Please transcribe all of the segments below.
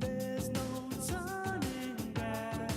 There's no turning back.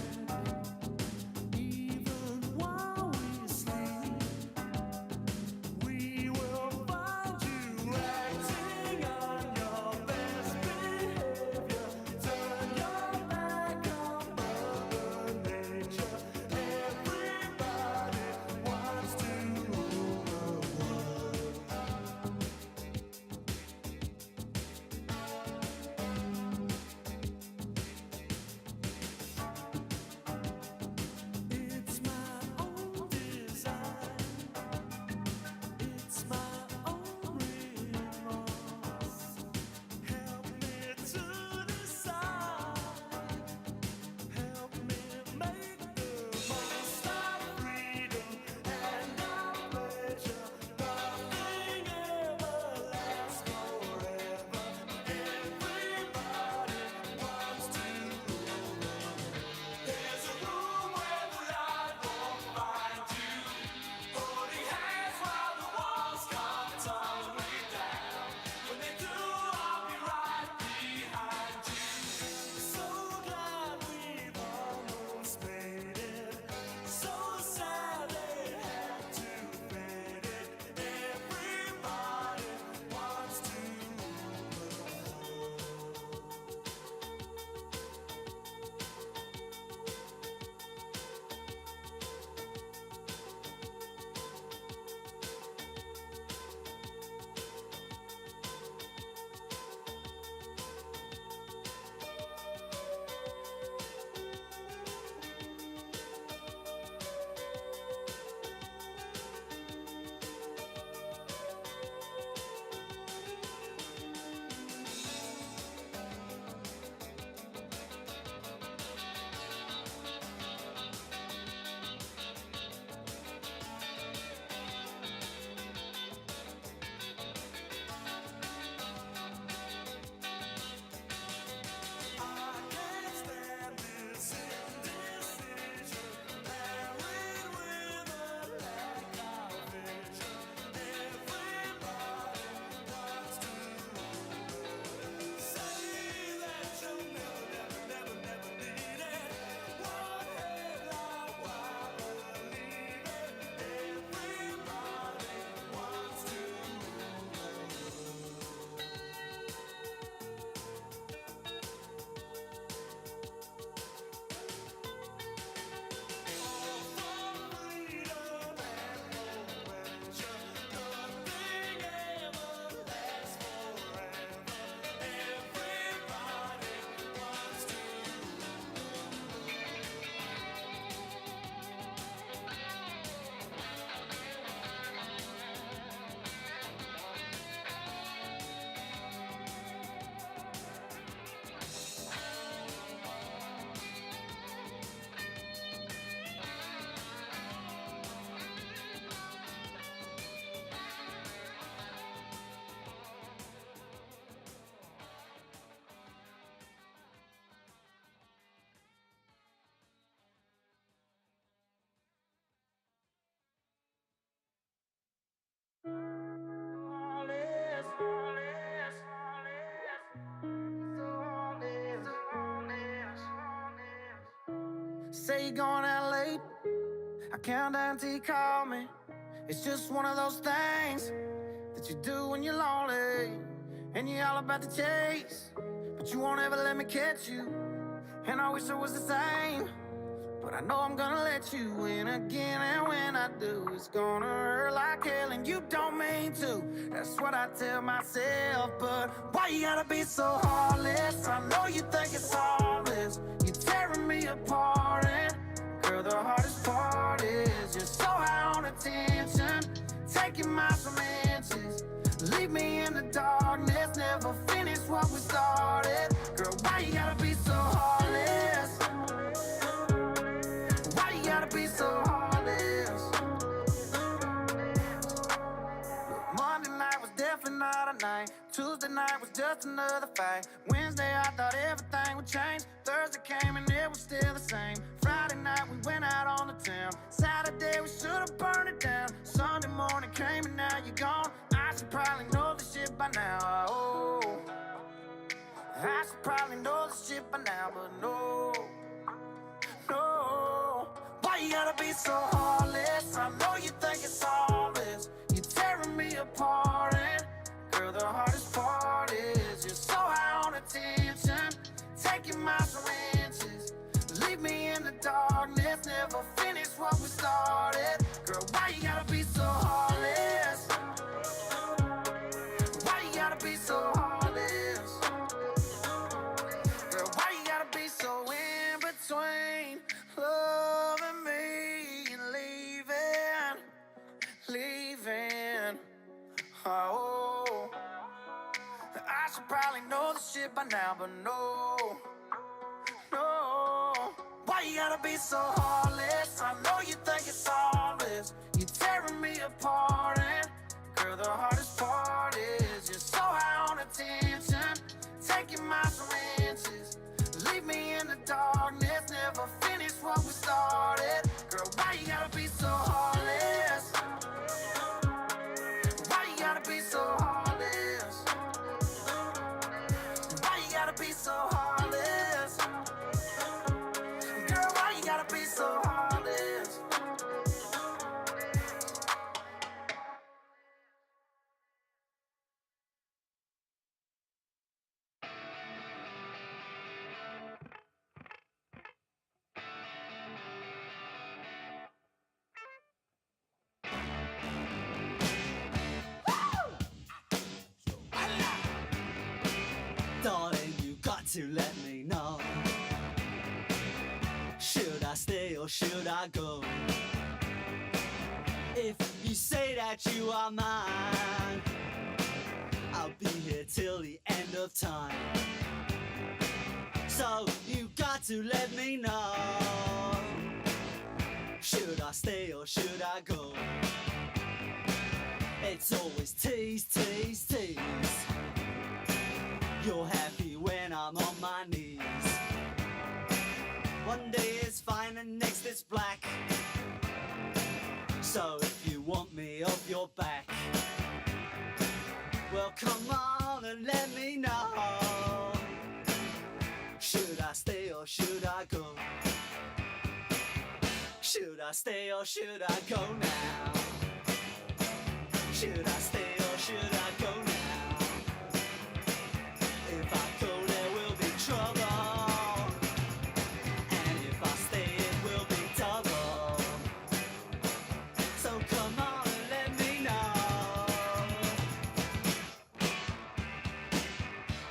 say you're going out late. I count down till you call me. It's just one of those things that you do when you're lonely, and you're all about the chase, but you won't ever let me catch you. And I wish it was the same, but I know I'm gonna let you in again. And when I do, it's gonna hurt like hell, and you don't mean to. That's what I tell myself. But why you gotta be so heartless? I know you think it's harmless. You're tearing me apart, and girl, the hardest part is you're so high on attention, taking miles from inches. Leave me in the darkness, never finish what we started. Girl, why you gotta be so heartless? Why you gotta be so heartless? Look, Monday night was definitely not a night. Tuesday night was just another fight. Wednesday I thought everything would change. Thursday came and it was still the same. Friday night we went out on the town. Saturday we should've burned it down. Sunday morning came and now you're gone. I should probably know this shit by now. Oh, I should probably know this shit by now, but no, no. Why you gotta be so heartless? I know you think it's all this. You're tearing me apart, and girl, the hardest part is you're so high on attention, taking miles from inches. Leave me in the darkness, never finish what we started. Girl, why you gotta be so heartless? Why you gotta be so heartless? Girl, why you gotta be so in between loving me and leaving? Oh, I should probably know this shit by now, but no, no. Why you gotta be so heartless? I know you think it's all this. You're tearing me apart, and girl, the hardest part is you're so high on attention, taking miles from inches. Leave me in the darkness, never finish what we started. Girl, why you gotta be so heartless? Why you gotta be so heartless? Why you gotta be so heartless? Girl, why you gotta be so heartless? Darling, you got to let me know. Should I stay or should I go? If you say that you are mine, I'll be here till the end of time. So you got to let me know. Should I stay or should I go? It's always tease, tease, tease. You're happy when I'm on my knees. One day it's fine and next it's black. So if you want me off your back, well come on and let me know. Should I stay or should I go? Should I stay or should I go now? Should I stay or should I go now? If I go there will be trouble, and if I stay it will be double. So come on and let me know.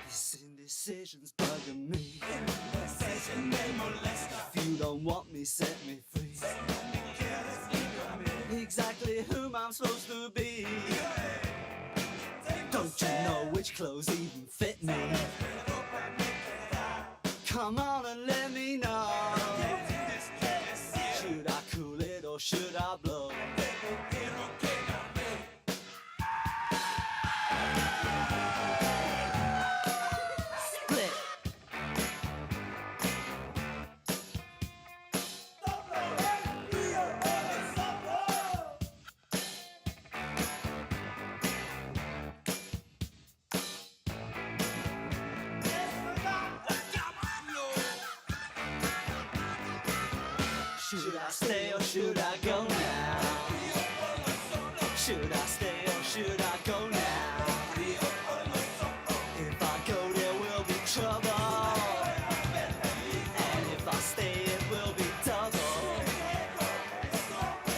This indecision's bugging me. If you don't want me, set me free. Exactly whom I'm supposed to be. Don't you know which clothes even fit me? Come on and let me know. Should I cool it or should I blow? Split. should I go now? Should I stay or should I go now? If I go there will be trouble, and if I stay it will be double.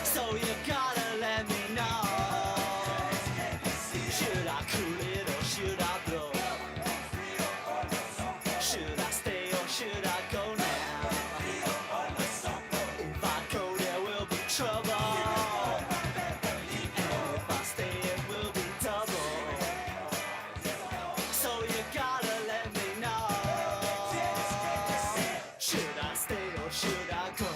So you gotta let me know. Should I cool it or should I blow? Should I stay or should I go now? If I go there will be trouble, and if I stay it will be double. So you gotta let me know. Should I stay or should I go?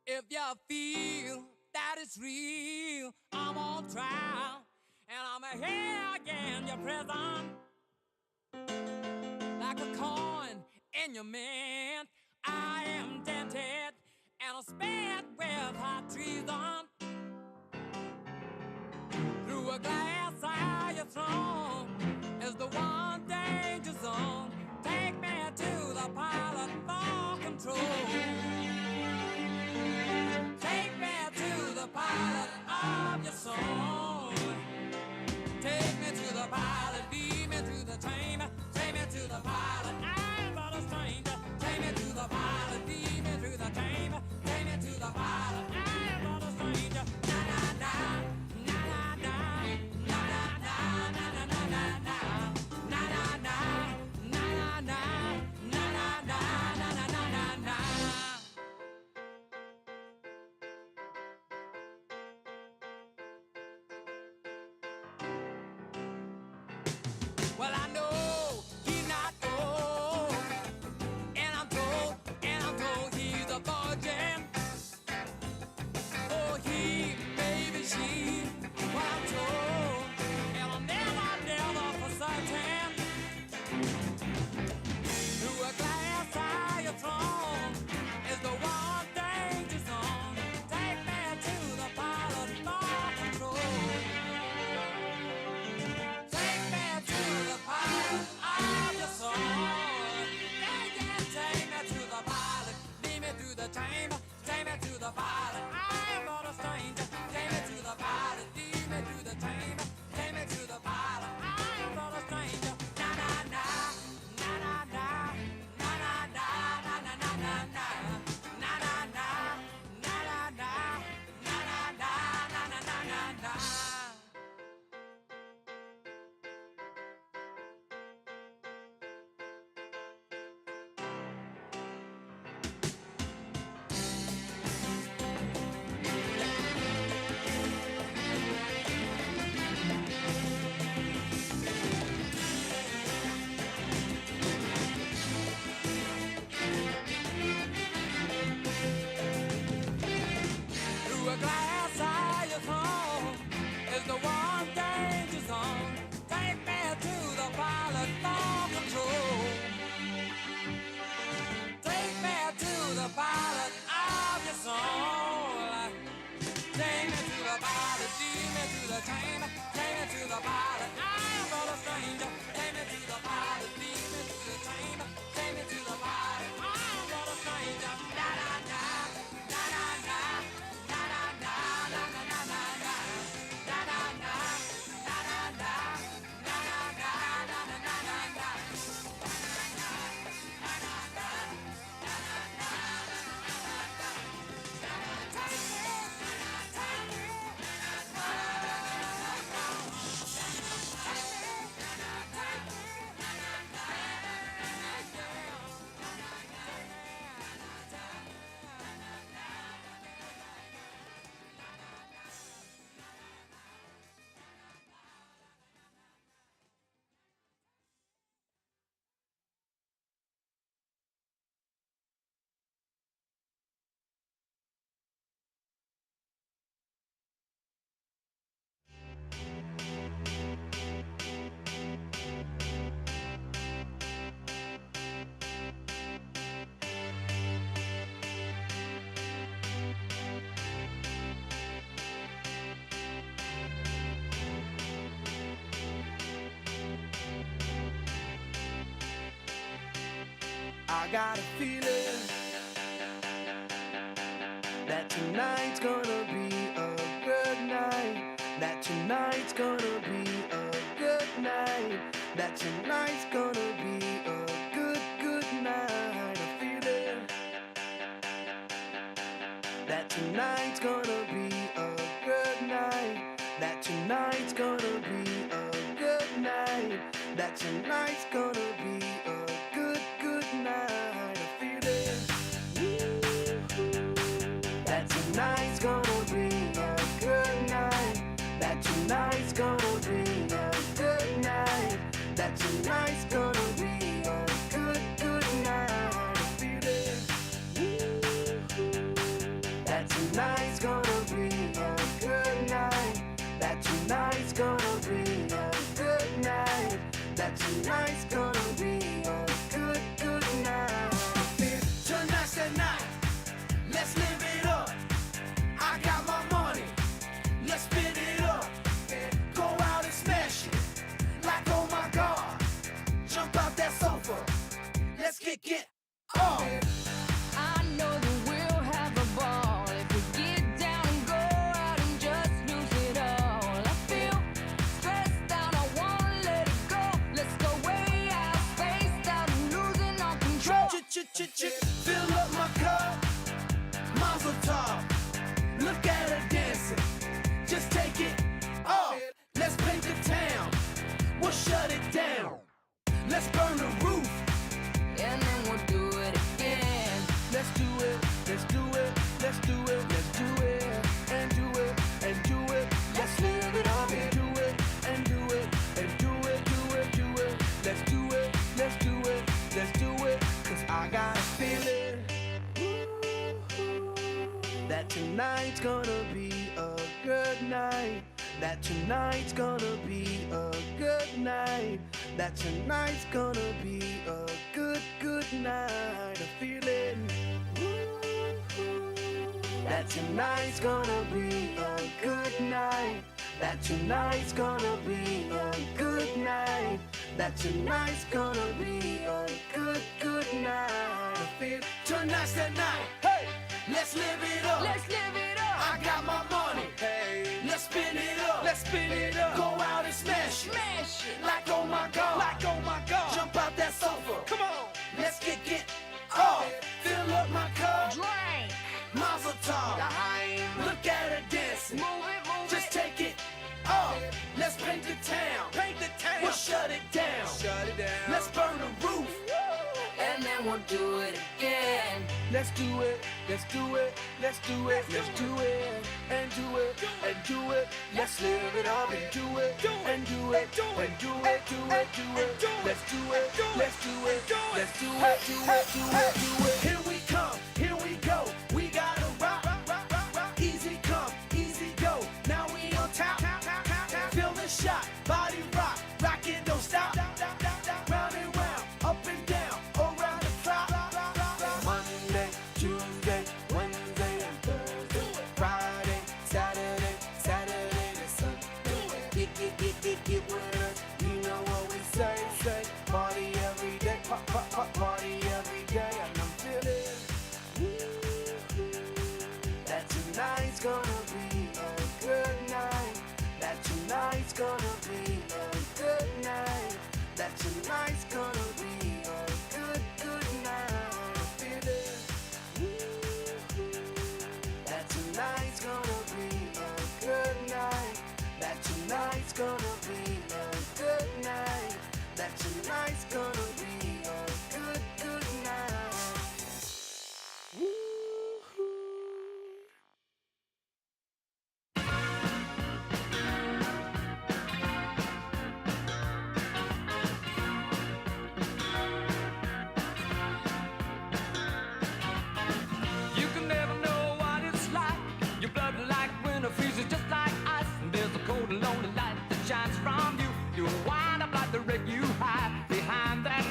If you feel that it's real, I'm on trial, and I'm here again, your prison. Like a coin in your mint, I am dented, and I'm spared with hot treason. Through a glass eye you thrown is the one danger zone. Take me to the pilot for control. Take me to the pilot of your soul. Take me to the pilot, lead me to the chamber. Take me to the pilot, I'm but a stranger. Take me to the pilot, lead me through the chamber. Take me to the pilot, I'm but a stranger. Na na na, na na na, na na na, na na na na, na na na, na na na, na na na, na na na na. Well, I know he's not old, and I'm told he's a virgin. Oh, he, baby, she, well, I'm told, and I'll never for certain. Through a glass eye throne is the one danger zone. Take me to the pilot for control. Take me to the pilot. I got a feeling that tonight's gonna be a good night. That tonight's gonna be a good night. That tonight's gonna be a good, good night. A feeling that tonight's gonna be a good night. That tonight's gonna be a good night. That tonight's gonna be a good, good night. A feeling that tonight's gonna be a good night. That tonight's gonna be a good night. That tonight's gonna be a good, good night. A feeling that tonight's gonna be a good night. That tonight's gonna be a good night. That tonight's gonna be a good, good night. Tonight's the night. Let's live it up. I got my money. Let's spin it up. Go out and smash it. Like, oh my God. Jump out that sofa. Let's kick it off. I know that we'll have a ball if we get down and go out and just lose it all. I feel stressed out, I wanna let it go. Let's go way out, spaced out and losing all control. Fill up my cup. Mazel tov. Look at her dancing. Just take it off. Let's paint the town. We'll shut it down. Let's burn the roof. And then we'll do it again. Let's do it. Let's do it. Let's do it. Let's do it. And do it. And do it. Let's live it up and do it. And do it. And do it. Do it. Do it. Let's do it. Let's do it. Let's do it. 'Cause I got a feeling that tonight's gonna be a good night. That tonight's gonna be a good night. That tonight's gonna be a good, good night. A feeling that tonight's gonna be a good night. That tonight's gonna be a good night. That tonight's gonna be a good, good night. I feel tonight's the night. Hey, let's live it up. Let's live it up. I got my money. Hey, let's spin it up. Let's spin it up. Go out and smash it. Smash it. Like, oh my God. Like, oh my God. Jump out that sofa. Come on. Let's kick it off. Fill up my cup. Drink. Mazel tov. Look at her dancing. Move it, move Just it. take it off. Let's paint the town. Paint the town. We'll shut it down. Shut it down. Let's burn the roof. And then we'll do it again. Let's do it. Let's do it. Let's do it. Let's do it. And do it. And do it. Let's live it up and do it. And do it. And do it. Do it. Do it. Let's do it. Let's do it. Let's do it. Do it. Do it. Do it. Here we come. Here we go. We gotta rock. Easy come. Easy go. Now we on top. Feel the shot. Body rock. Rock it. Don't stop. Round and round. Up and down. Around the clock. Monday, Tuesday, Wednesday, and Thursday. Friday, Saturday, Saturday to Sunday. Get with us. You know what we say. Party every day. Party every day. And I'm feeling that tonight's gonna be a good night. That tonight's gonna be a good night. That tonight's gonna be a good, good night. I'm feeling that tonight's gonna be a good night. That tonight's gonna be a good night. That tonight's gonna be a good, good night. Woo-hoo. You can never know what it's like. Your blood like winter freezes just like ice. And there's a cold and lonely light that shines from you. You wind up like the wreck you hide behind that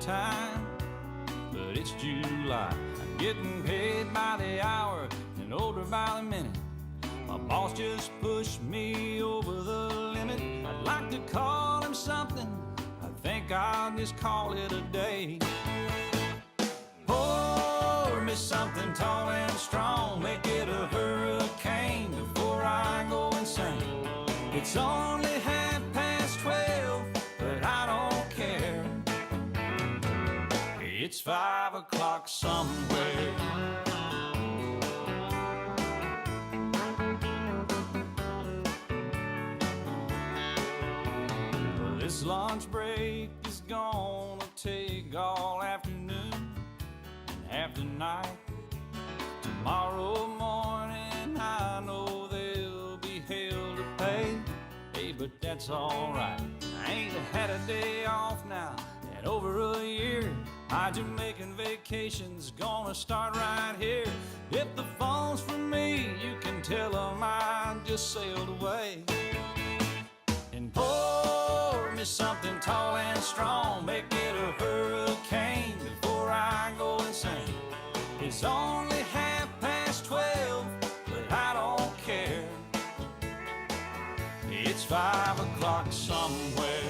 time, but it's July. I'm getting paid by the hour and older by the minute. My boss just pushed me over the limit. I'd like to call him something, I think I'll just call it a day. Pour me something tall and strong, make it a hurricane before I go insane. It's only 12:30, but I don't care. It's 5 o'clock somewhere. Well, this lunch break is gonna take all afternoon and half the night. Tomorrow morning I know there'll be hell to pay. Hey, but that's alright. I ain't had a day off now in over a year. My Jamaican vacation's gonna start right here. If the phone's for me, you can tell them I just sailed away. And pour me something tall and strong, make it a hurricane before I go insane. It's only 12:30, but I don't care. It's 5 o'clock somewhere.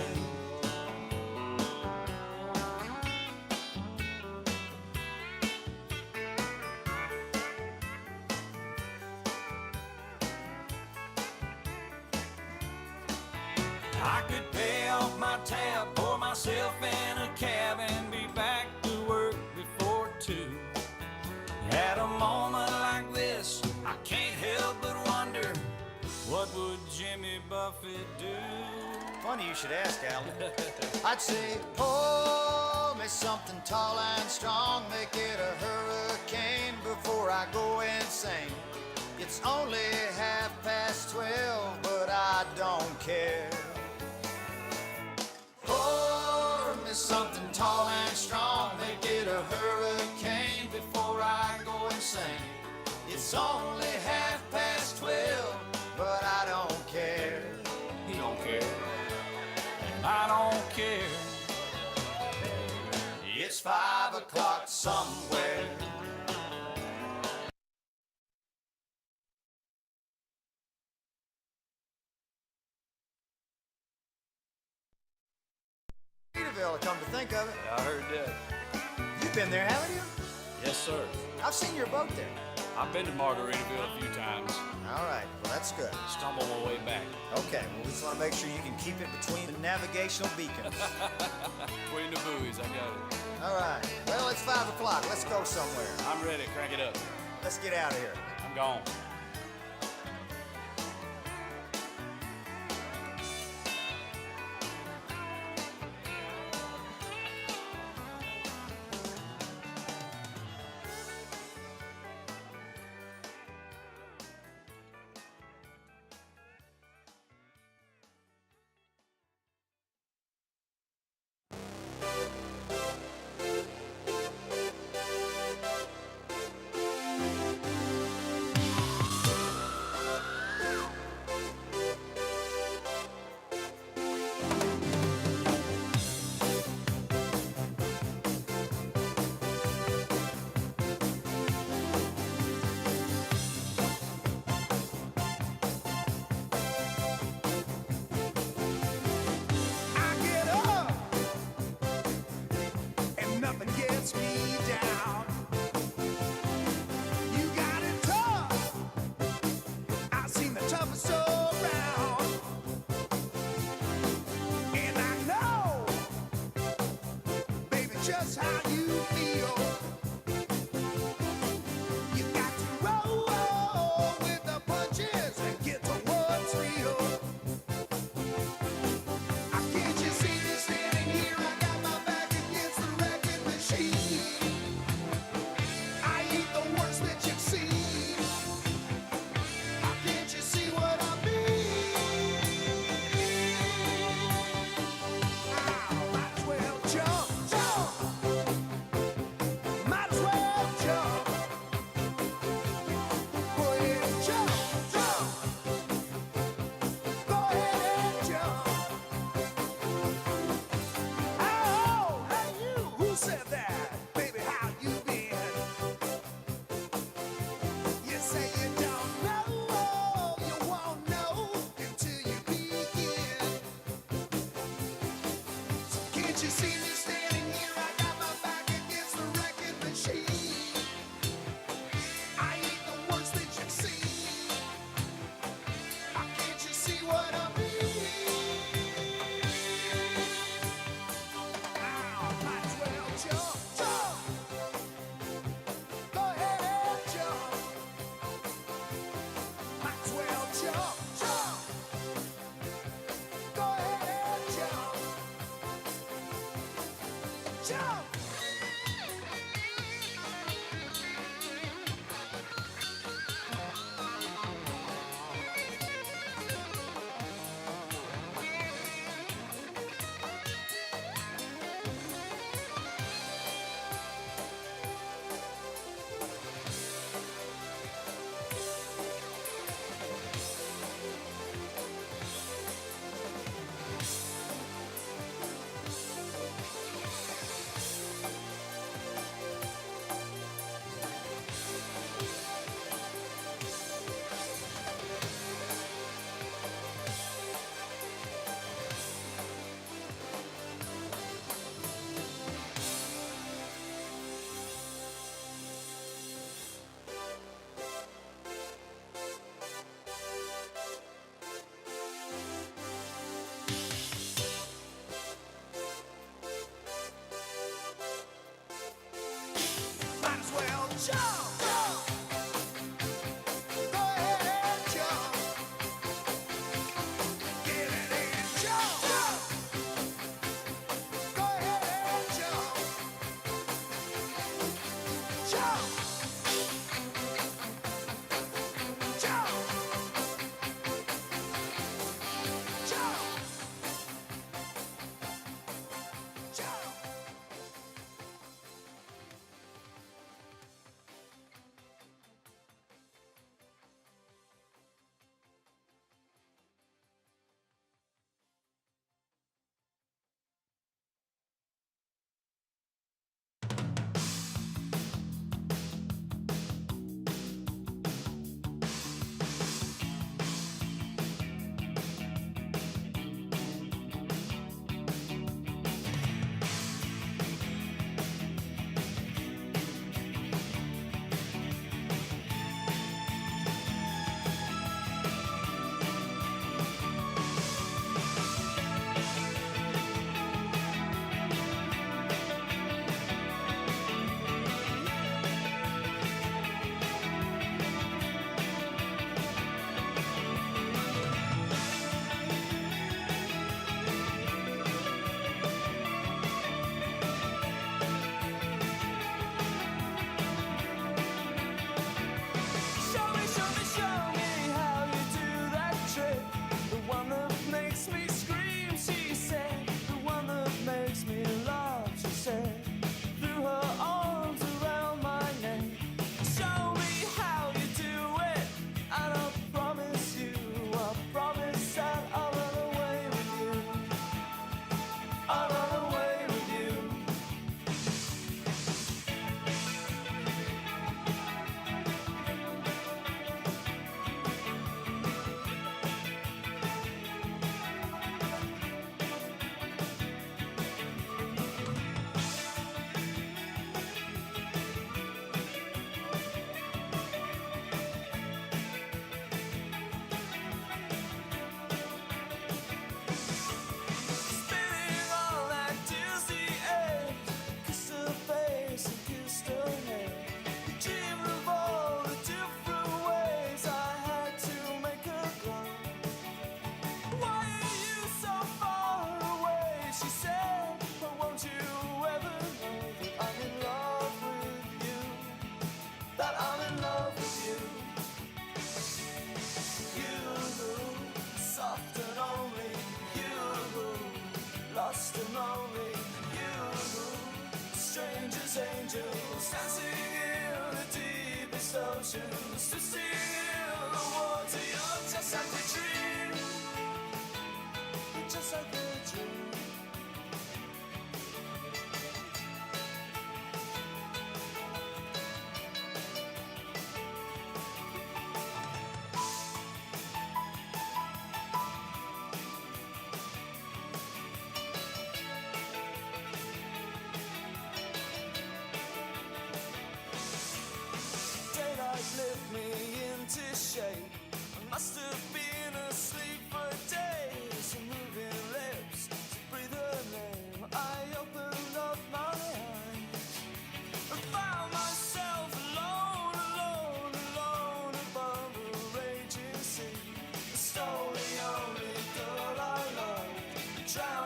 I could pay off my tab, pour myself in a cab, and be back to work before 2. At a moment like this, I can't help but wonder, what would Jimmy Buffett do? Funny you should ask, Alan. I'd say, pour me something tall and strong, make it a hurricane before I go insane. It's only 12:30, but I don't care. Pour me something tall and strong, make it a hurricane before I go insane. It's only 12:30, but I don't care. He don't care, and I don't care. It's 5 o'clock somewhere. Margaritaville, come to think of it. I heard that. You've been there, haven't you? Yes, sir. I've seen your boat there. I've been to Margaritaville a few times. All right, well, that's good. Stumble my way back. Okay, well, we just want to make sure you can keep it between the navigational beacons. Between the buoys, I got it. All right, well, it's 5 o'clock. Let's go somewhere. I'm ready, crank it up. Let's get out of here. I'm gone. just how you feel. You got to roll with the punches and get to what's real. I can't you see me standing here? I got my back against the wrecking machine. I ain't the worst that you've seen. Can't you see what I mean? I might as well jump, jump. Can't you see me standing here? I got my back against the wrecking machine. I ain't the worst that you've seen. Can't you see what I mean? Ow, might as well jump, jump. Go ahead and jump. Might as well jump, jump. Go ahead and jump. Jump. Might as well jump, jump. Go ahead and jump. Get it and jump, jump. Go ahead and jump. Jump. Jump. Jump. Jump. Show me, show me, show me how you do that trick. The one that makes me scream, she said. The one that makes me laugh, she said. Threw her arms around my neck. Show me how you do it, and I promise that I'll run away with you. I'll run away with you. Spinning on that dizzy edge, kissed her face and kissed her head. Dreamed of all the different ways I had to make her glow. Why are you so far away? She said, but won't you ever know that I'm in love with you? That I'm in love with you. You, soft and only you, lost and lonely you, strangers, angels, dancing in the deepest oceans, twisting in the water. You're just like a dream, just like a dream.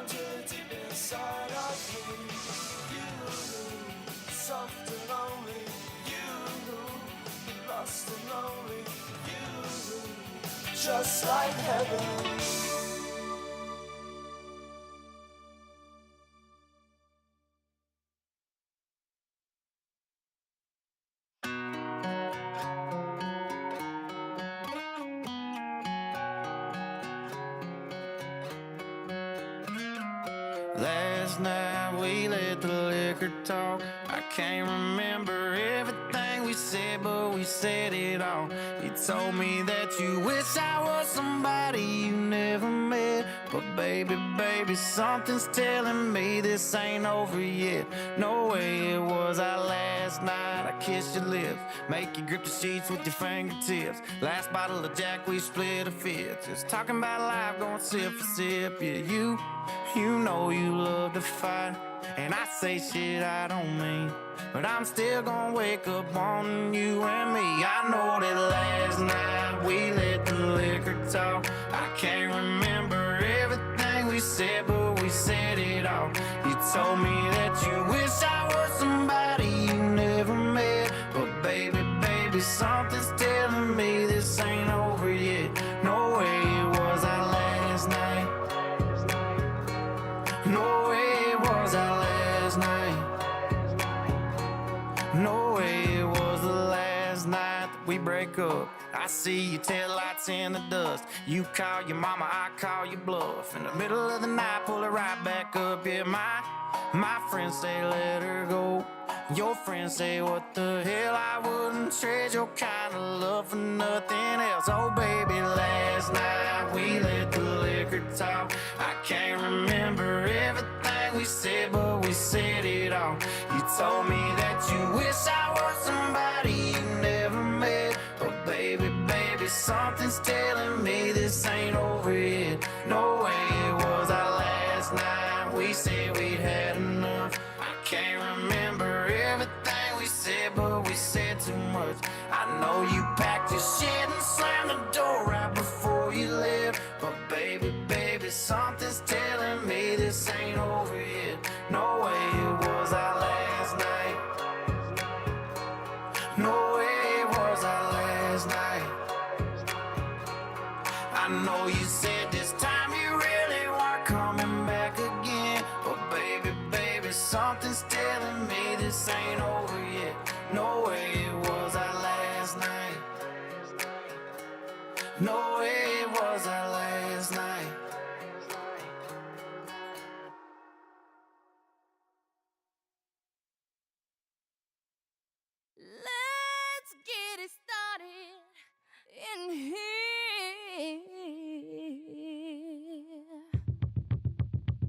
down to the deep inside of me. You, soft and lonely. You, lost and lonely. You, just like heaven. Last night we let the liquor talk. I can't remember everything we said, but we said it all. You told me that you wish I was somebody you never met. But baby, baby, something's telling me this ain't over yet. No way it was our last night. I kissed your lips, make you grip the sheets with your fingertips. Last bottle of Jack, we split a fifth. Just talking about life, going sip for sip. Yeah, you know you love to fight, and I say shit I don't mean, but I'm still gonna wake up on you and me. I know that last night we let the liquor talk. I can't remember everything we said, but we said it all. You told me that you wish I was somebody you never met. But baby, baby, something's telling me this ain't over yet. No way it was our last night. No way it was our last night. No way it was the last night that we break up. I see your taillights in the dust. You call your mama, I call your bluff. In the middle of the night, pull it right back up. Yeah, my friends say let her go. Your friends say what the hell, I wouldn't trade your kind of love for nothing else. Oh baby, last night we let the liquor talk. I can't remember everything we said, but we said it all. You told me that you wish I was somebody you never met. But baby, baby, something's telling me this ain't over yet. No way it was our last night. We said we'd had enough. I can't remember everything we said, but we said too much. I know you packed your shit and slammed the door right before you left. But baby, baby, something's telling me this ain't over yet. No way it was our last night. No way it was our last night. I know you said this time you really weren't coming back again. But baby, baby, something's telling me this ain't over yet. No way it was our last night. No way it was our last night. Let's get it started in here.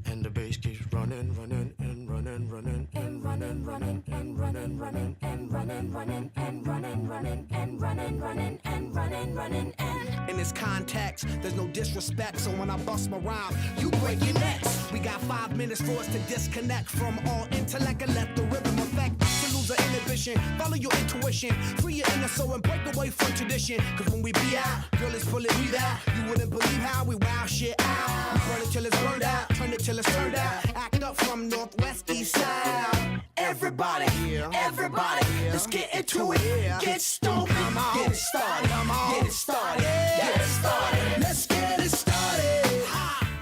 And the bass keeps running, running, and running, running, and running, running, and running, running, and running, running, and running, running, and running, running, and running, running, and In this context, there's no disrespect, so when I bust my rhyme, you break your necks. We got 5 minutes for us to disconnect from all intellect and let the rhythm affect. To lose our inhibition, follow your intuition, free your inner soul and break away from tradition. Cause when we be out, girl, it's pulling me out. You wouldn't believe how we wow shit out. We burn it till it's burned out, turn it till it's turned out. Act up from northwest, east side. Everybody, everybody, let's get into it. Get stupid, get it started, get it started, get it started. Let's get it started.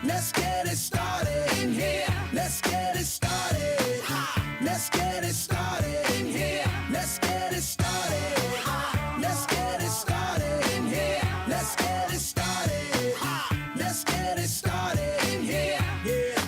Let's get it started in here. Let's get it started. Let's get it started in here. Let's get it started. Let's get it started in here. Let's get it started. Let's get it started in here. Yeah.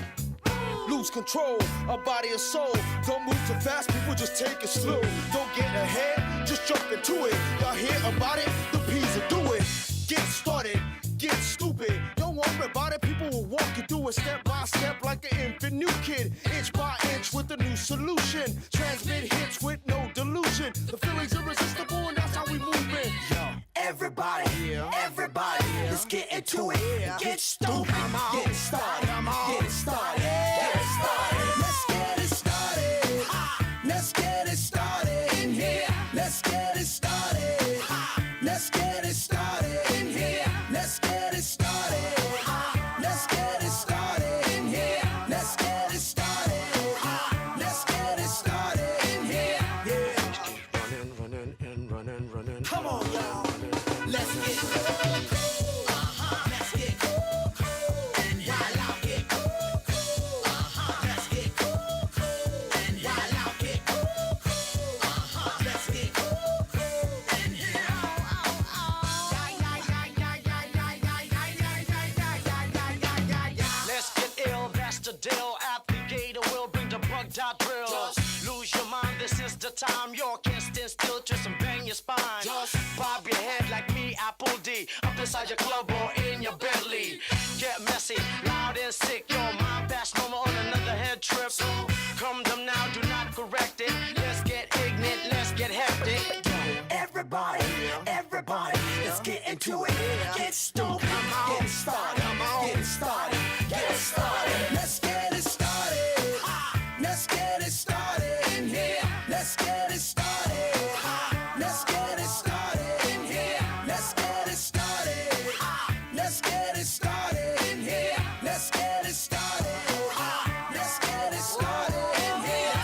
Lose control of body and soul. Don't move too fast, people just take it slow. Don't get ahead, just jump into it. Y'all hear about it? The P's will do it. Get started, get stupid. Don't worry about it, people will walk you through it step by step like an infant new kid. Inch by inch with a new solution. Transmit hits with no delusion. The feeling's irresistible and that's how we move it. Yo. Everybody, everybody, let's get into it. Get stupid, get it started, get it started, get it started. Let's get it started. Let's get it started in here. Let's get it started. Let's get it started in here. Let's get it started. Let's get it started in here. alligator will bring the bug dot drill. Just lose your mind, this is the time. You can't stand still, twist and bang your spine. Just bob your head like me, Apple D. Up inside your club or in your Bentley. Get messy, loud and sick. Your mind fast, no more on another head trip. So come them now, do not correct it. Let's get ignorant, let's get hectic. Everybody, everybody, let's get into it. Get stoked, get it started, get it started, get it started. Let's get it started. Let's get it started in here. Let's get it started. Let's get it started in here. Let's get it started. Let's get it started in here. Let's get it started. Let's get it started in here.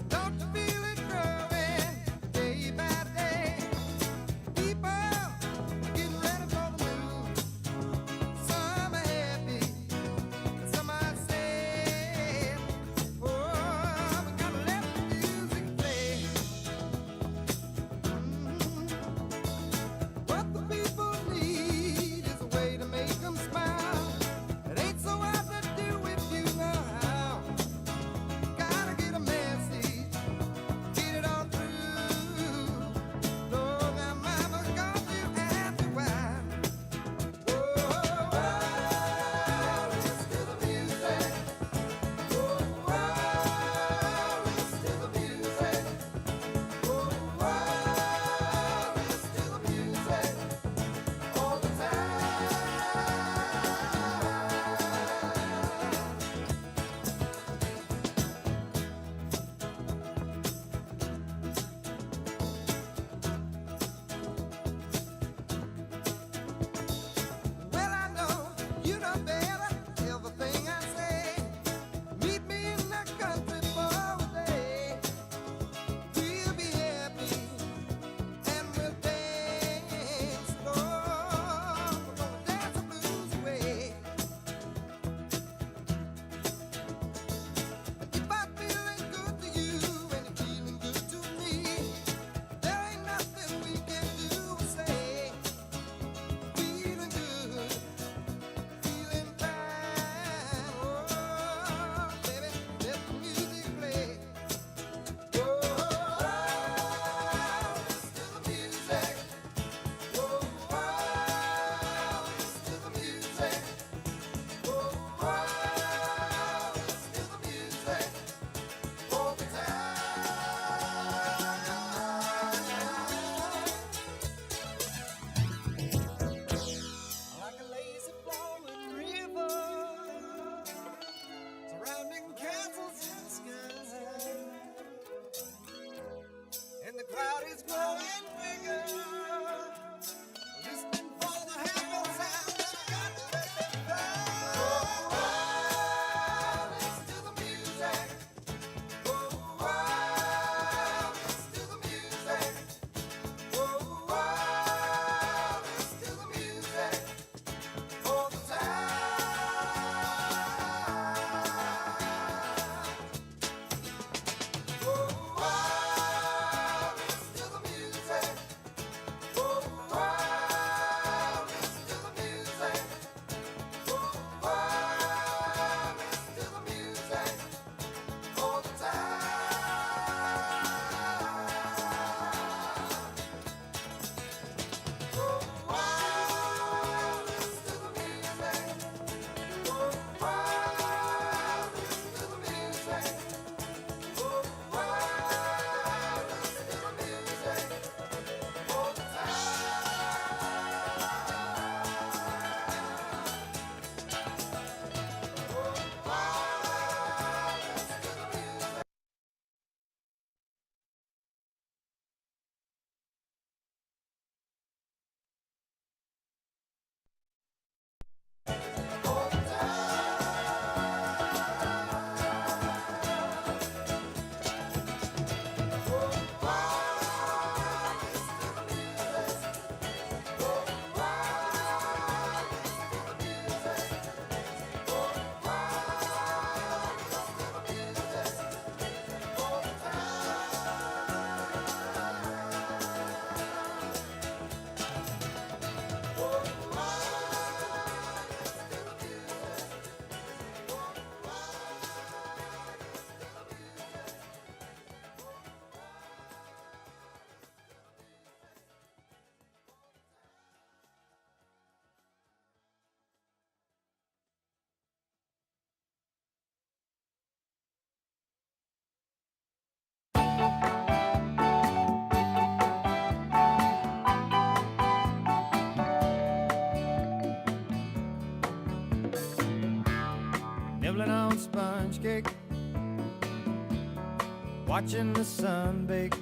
Don't you feel it growing day by day? People are getting ready for the move. Some are happy, some are sad. Oh, we gotta let the music play. What the people need is a way to make them smile. It ain't so hard to do if you know how. Gotta get a message, get it on through. Long our mama got you at the while. Whoa, listen to the music. Whoa, listen to the music. Whoa, listen to the music all the time. Well, I know you know better everything I say. Meet me in the country for a day. We'll be happy and we'll dance slow. We're gonna dance the blues away. If I'm feeling good to you and you're feeling good to me, there ain't nothing we can do or say. Feeling good, feeling fine. Oh, baby, let the music play. Oh, listen to the music. Oh, listen to the music. Oh, listen to the music all the time. Like a lazy flowing river, surrounding castles in the sky, and the crowd is growing bigger, listening for the happy sound. Got to let them fly. Oh, listen to the music. Oh, listen to the music. Oh, listen to the music all the time. Oh, listen to the music. cake, watching the sun bake.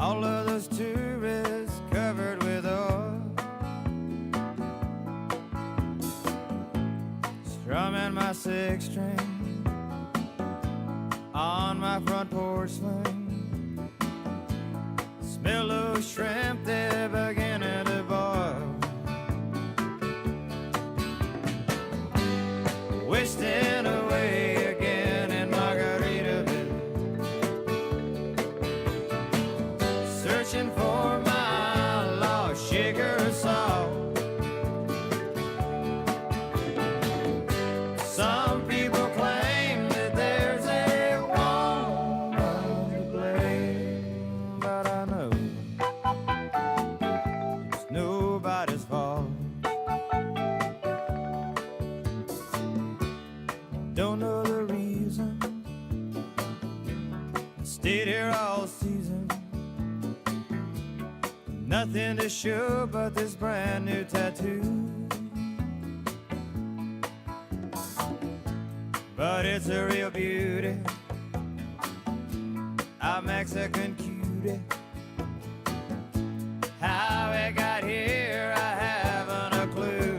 All of those tourists covered with oil, strumming my six string on my front porch swing. Smell those shrimp, they're beginning to boil. Wasting away again in Margaritaville, searching for my lost sugar salt. Some people claim that there's a woman to blame, but I know it's nobody's fault. Don't know the reason, stayed here all season. Nothing to show but this brand new tattoo. But it's a real beauty, a Mexican cutie. How it got here, I haven't a clue.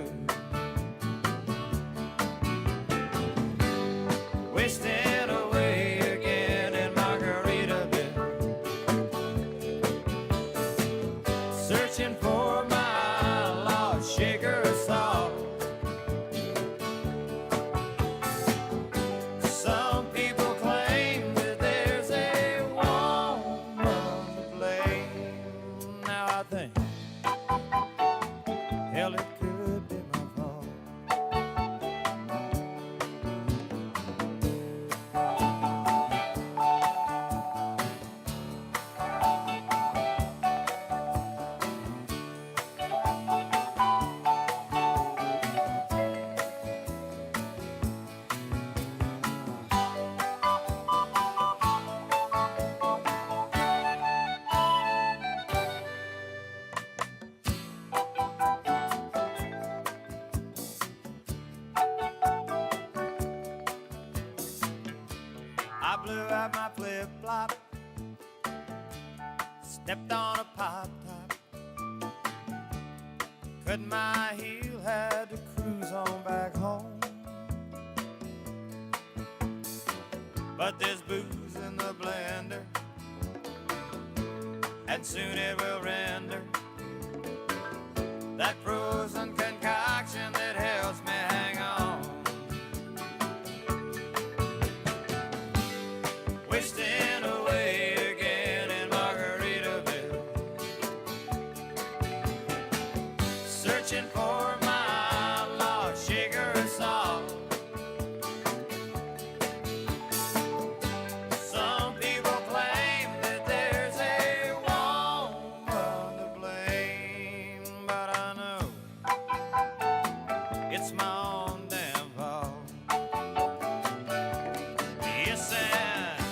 Wasting away again in Margaritaville, searching for my lost sugar salt. Some people claim that there's a woman to blame. Now I think, hell, it could be my fault. I blew out my flip-flop, stepped on a pop-top, cut my heel, had to cruise on back home. But there's booze in the blender, and soon it will render that frozen concoction that helps me hang on. Wasting away again in Margaritaville, searching for my lost sugar salt. Some people claim that there's a woman to blame, but I know it's my own damn fault. Yes, and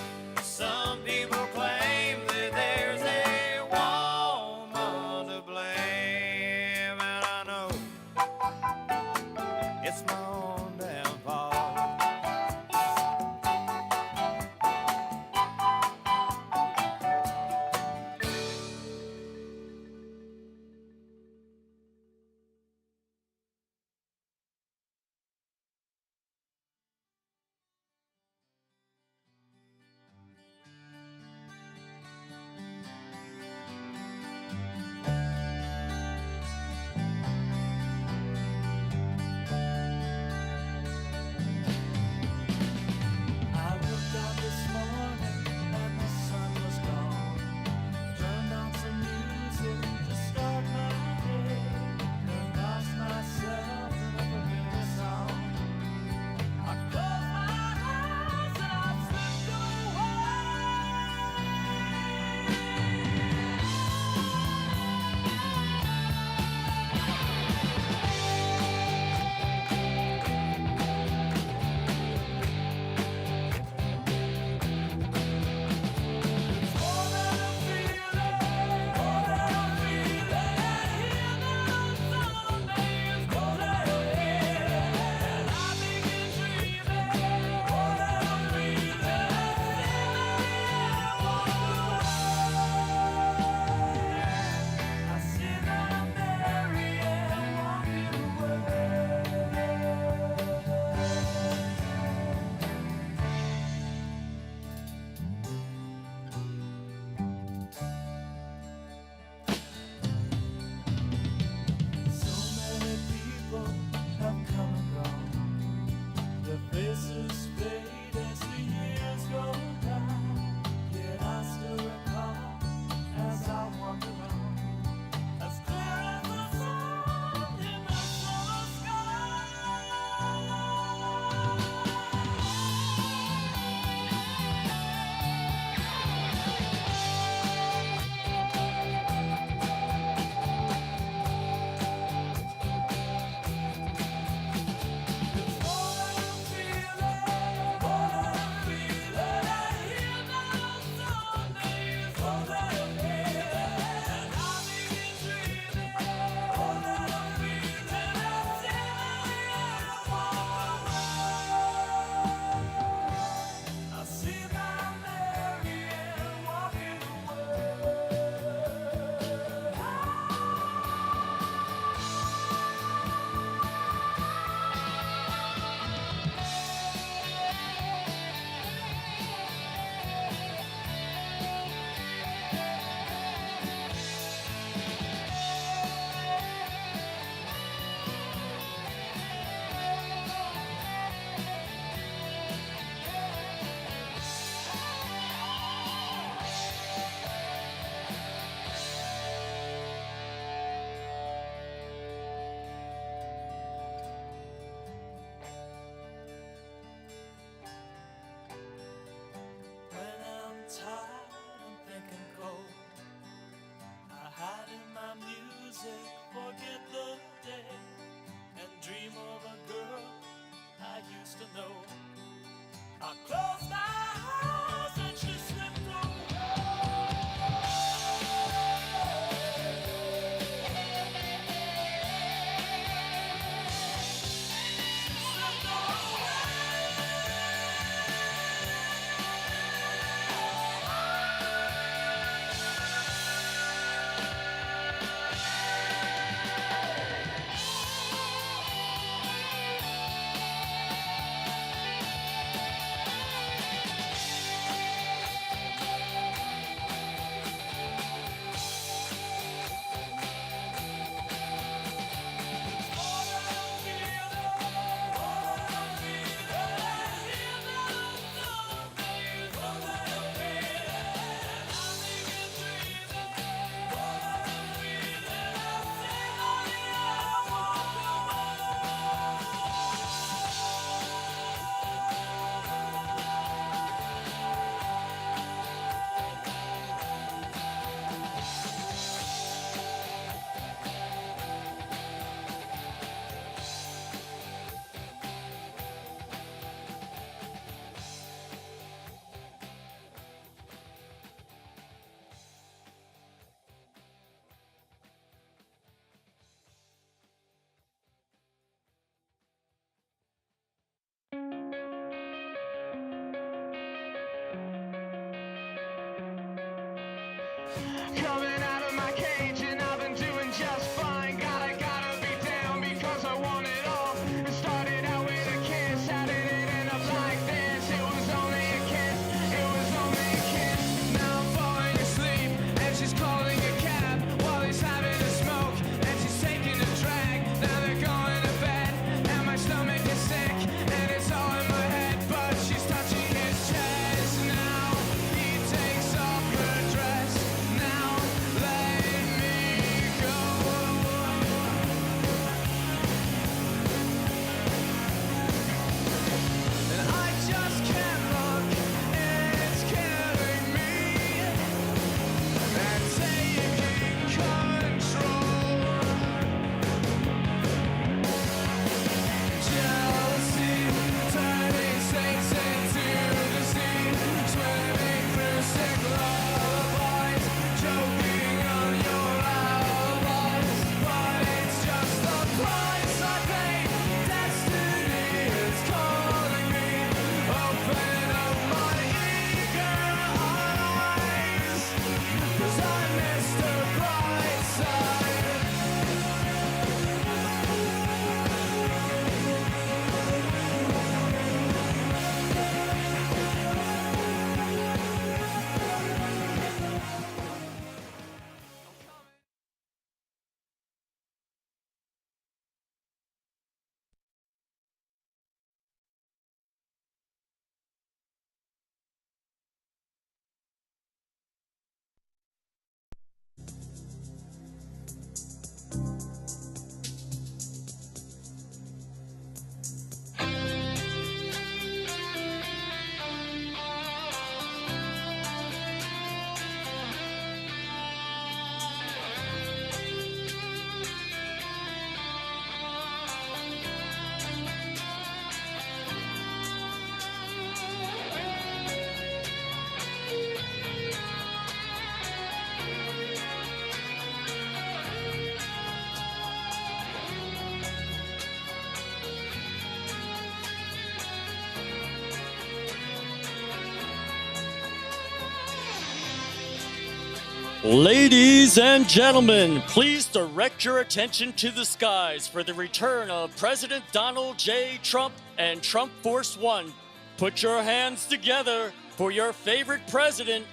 Ladies and gentlemen, please direct your attention to the skies for the return of President Donald J. Trump and Trump Force One. Put your hands together for your favorite president,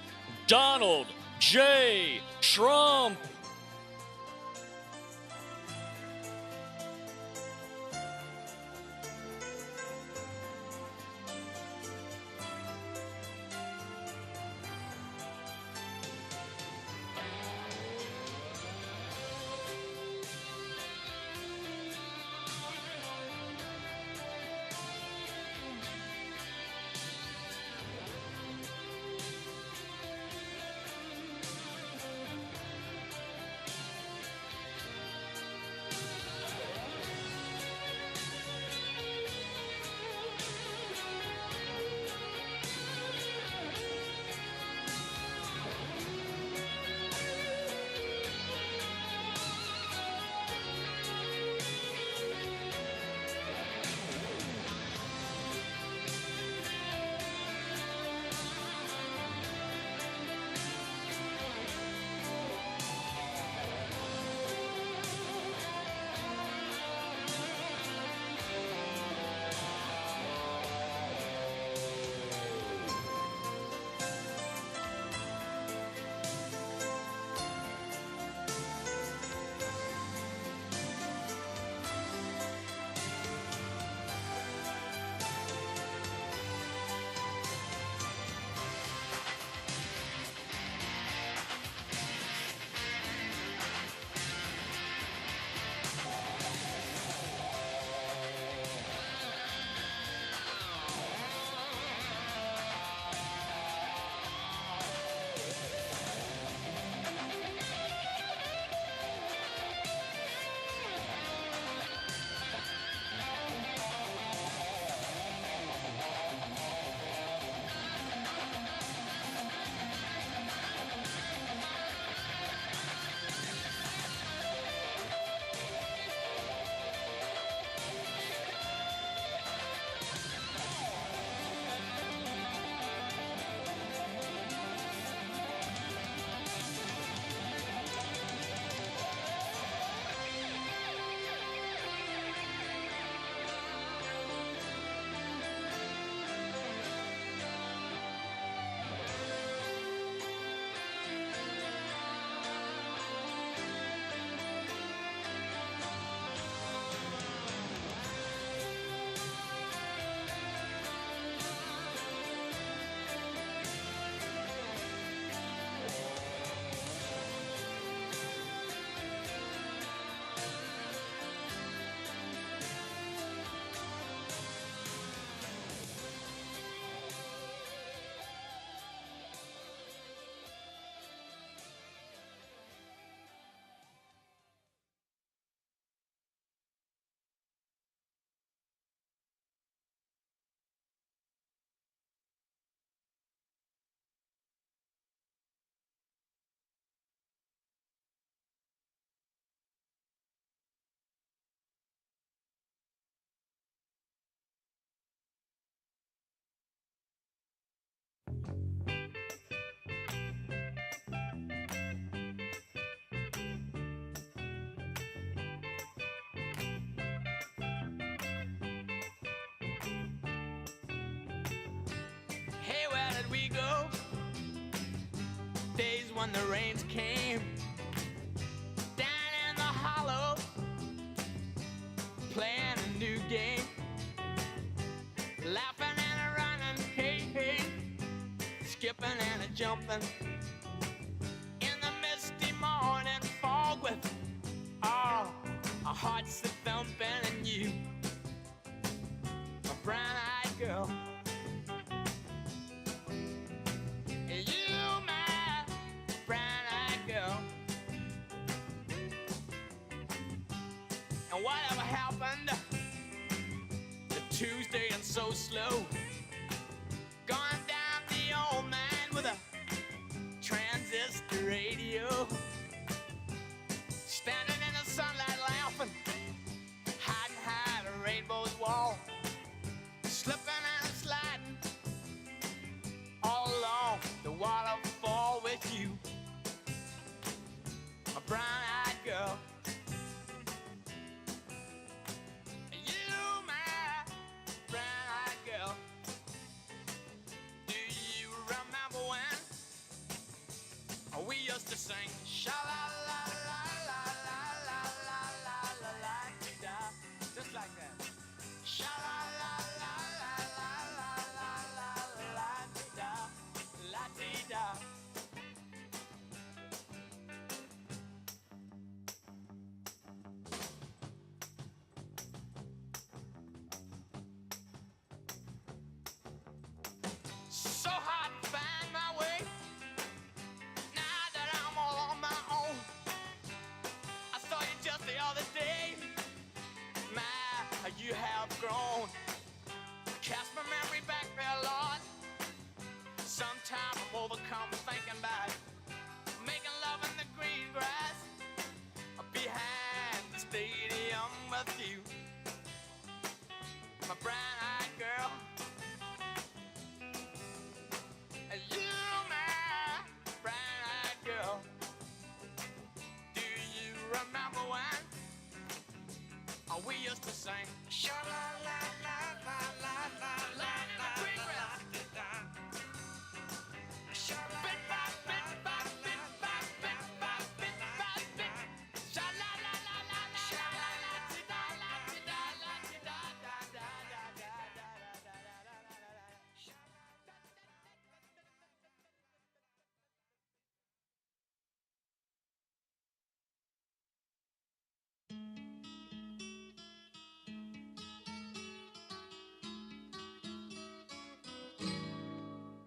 Donald J. Trump. Hey, where did we go? Days when the rains came down in the hollow, playing a new game, laughing and a running, hey, hey, skipping and a jumping in the misty morning fog with our hearts that thumping, and you, my brown-eyed girl. You, my brown-eyed girl. And whatever happened to Tuesday and so slow? Gone down the old man with a transistor radio, standing in the sunlight laughing, hiding behind a rainbow's wall, slipping and sliding all along the waterfall with you. so hard to find my way. Now that I'm all on my own, I saw you just the other day. My, you have grown. Cast my memory back there, Lord. Sometimes I'm overcome thinking about making love in the green grass behind the stadium with you, my brown-eyed girl. You, my brown-eyed girl. Do you remember when we used to sing? Sha-la-la-la-la-la-la-la. In the green grass. Bit by bit by bit by bit by bit by bit.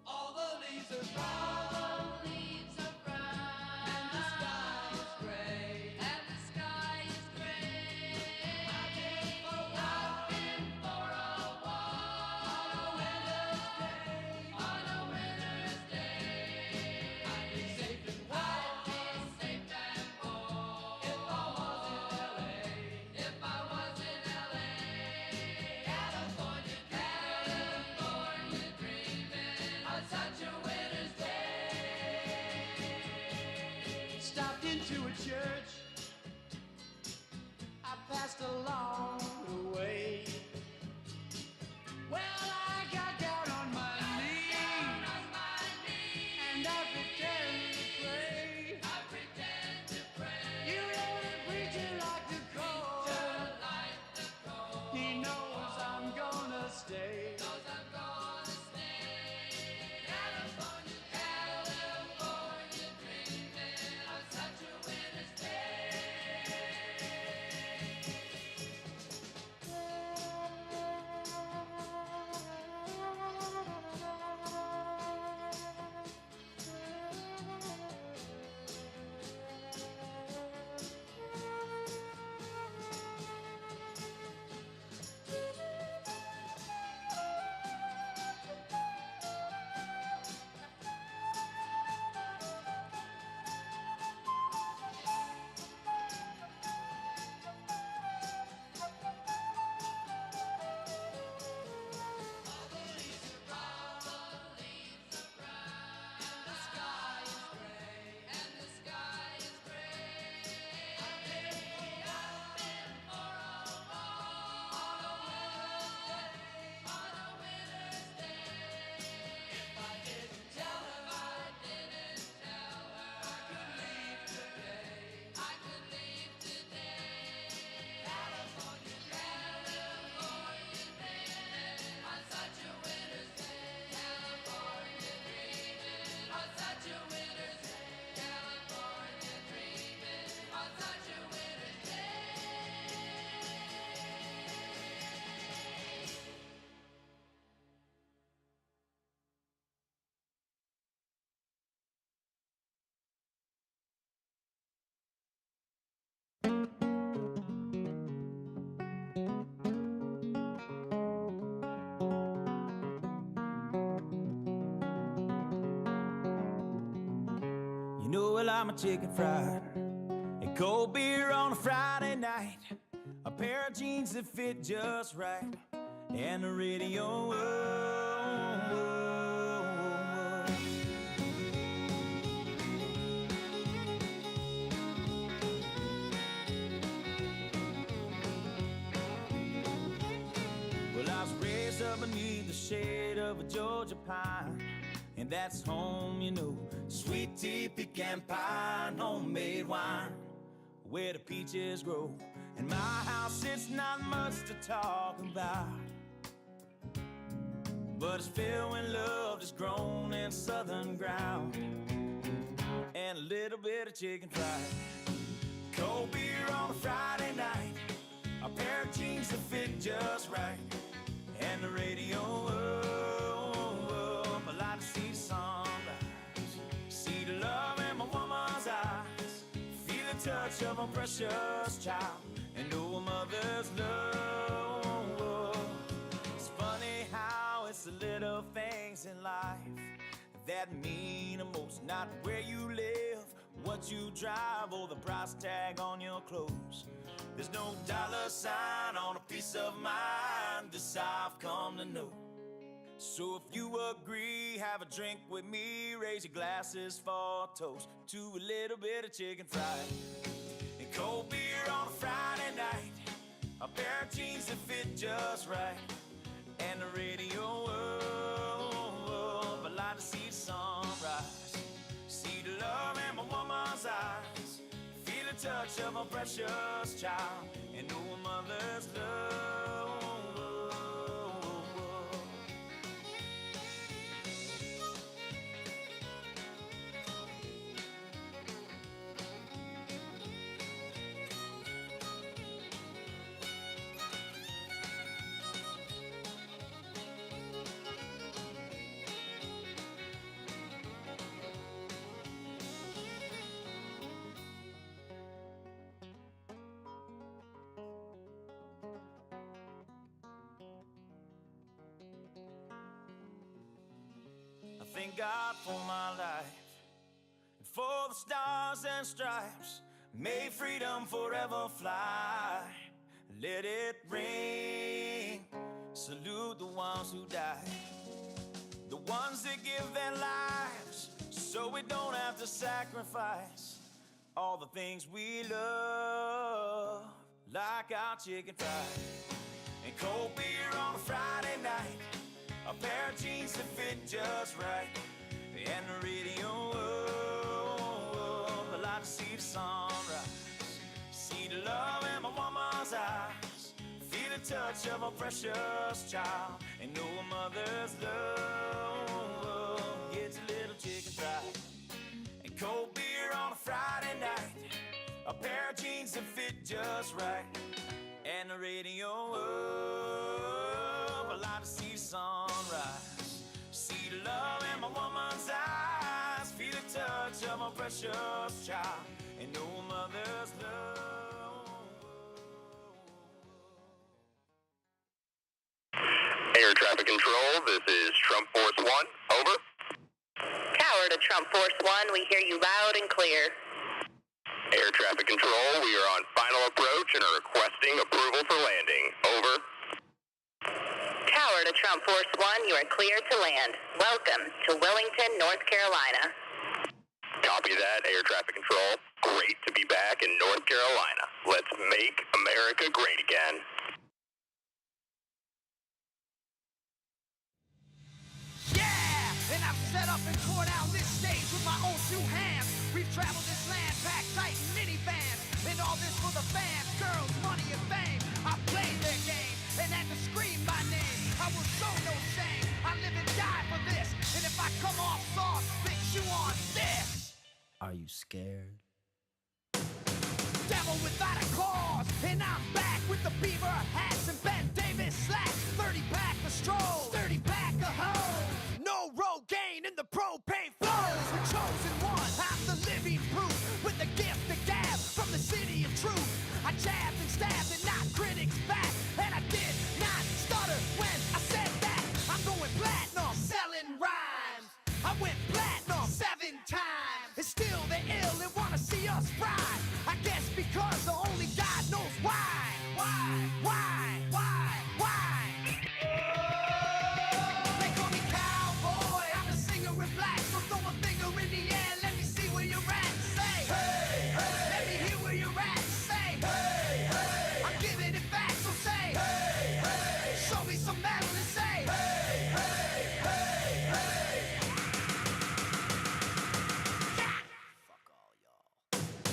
All the leaves are brown, leaves are brown, and the sky is gray, and the sky is gray. I've been for a walk on a winter's day, I'd be safe and warm, if I was in LA, California dreaming on such a winter's day. Stopped into a church, I passed along the way. Well, I got down on my knees, and I pretend to pray. You know the preacher like to call. He knows I'm gonna stay. California dreaming on such a winter's day. You know, well, I'm a chicken fried and cold beer on a Friday night, a pair of jeans that fit just right, and the radio. Well, I was raised up beneath the shade of a Georgia pine, and that's home, you know. Sweet tea, pecan pie, and homemade wine, where the peaches grow. In my house, it's not much to talk about, but it's filled when love is grown in southern ground, and a little bit of chicken fried. Cold beer on a Friday night, a pair of jeans that fit just right, and the radio up. I like to see touch of a precious child and know a mother's love. It's funny how it's the little things in life that mean the most, not where you live, what you drive, or the price tag on your clothes. There's no dollar sign on a piece of mind, this I've come to know. So if you agree, have a drink with me, raise your glasses for a toast to a little bit of chicken fried and cold beer on a Friday night, a pair of jeans that fit just right, and the radio up. I like to see the sunrise, see the love in my woman's eyes, feel the touch of a precious child, and know a mother's love. Thank God for my life and for the stars and stripes. May freedom forever fly. Let it ring. Salute the ones who died, the ones that give their lives so we don't have to sacrifice all the things we love, like our chicken fried and cold beer on a Friday night, a pair of jeans that fit just right, and the radio up. I like to see the sunrise, see the love in my woman's eyes, feel the touch of a precious child, and know a mother's love. Gets a little chicken fried and cold beer on a Friday night, a pair of jeans that fit just right, and the radio up. I like to see the sunrise, see the love in my woman's eyes, feel the touch of a precious child, and know a mother's love. Air traffic control, this is Trump Force 1, over. Tower to Trump Force 1, we hear you loud and clear. Air traffic control, we are on final approach and are requesting approval for landing, over. Tower to Trump Force 1, you are clear to land. Welcome to Wilmington, North Carolina. Copy that, air traffic control. Great to be back in North Carolina. Let's make America great again. Yeah, and I've set up and tore down this stage with my own two hands. We've traveled this land, packed tight in minivans, and all this for the fans, girls, money, and fame. I played their game and had to scream my name. I will show no shame. I live and die for this, and if I come off soft, bitch, you on this. Are you scared? Devil without a cause, and I'm back with the beaver hats and Ben Davis slacks. 30-pack of stroll, 30-pack of hoes. No Rogaine in the propane flows. The chosen one, I'm the living proof, with the gift of gab from the city of truth. I jabbed and stabbed and knocked critics back, and I did not stutter when I said that. I'm going platinum, selling rhymes. I went platinum 7 times, and still they ill and wanna see us ride. I guess because the only God knows why. They call me cowboy, I'm a singer in black, so throw a finger in the air, let me see where you're at. Say, hey, hey. Let me hear where you're at. Say, hey, hey. I'm giving it back, so say, hey, hey. Show me some metal and say, hey, hey, hey, hey. Yeah. Fuck all y'all.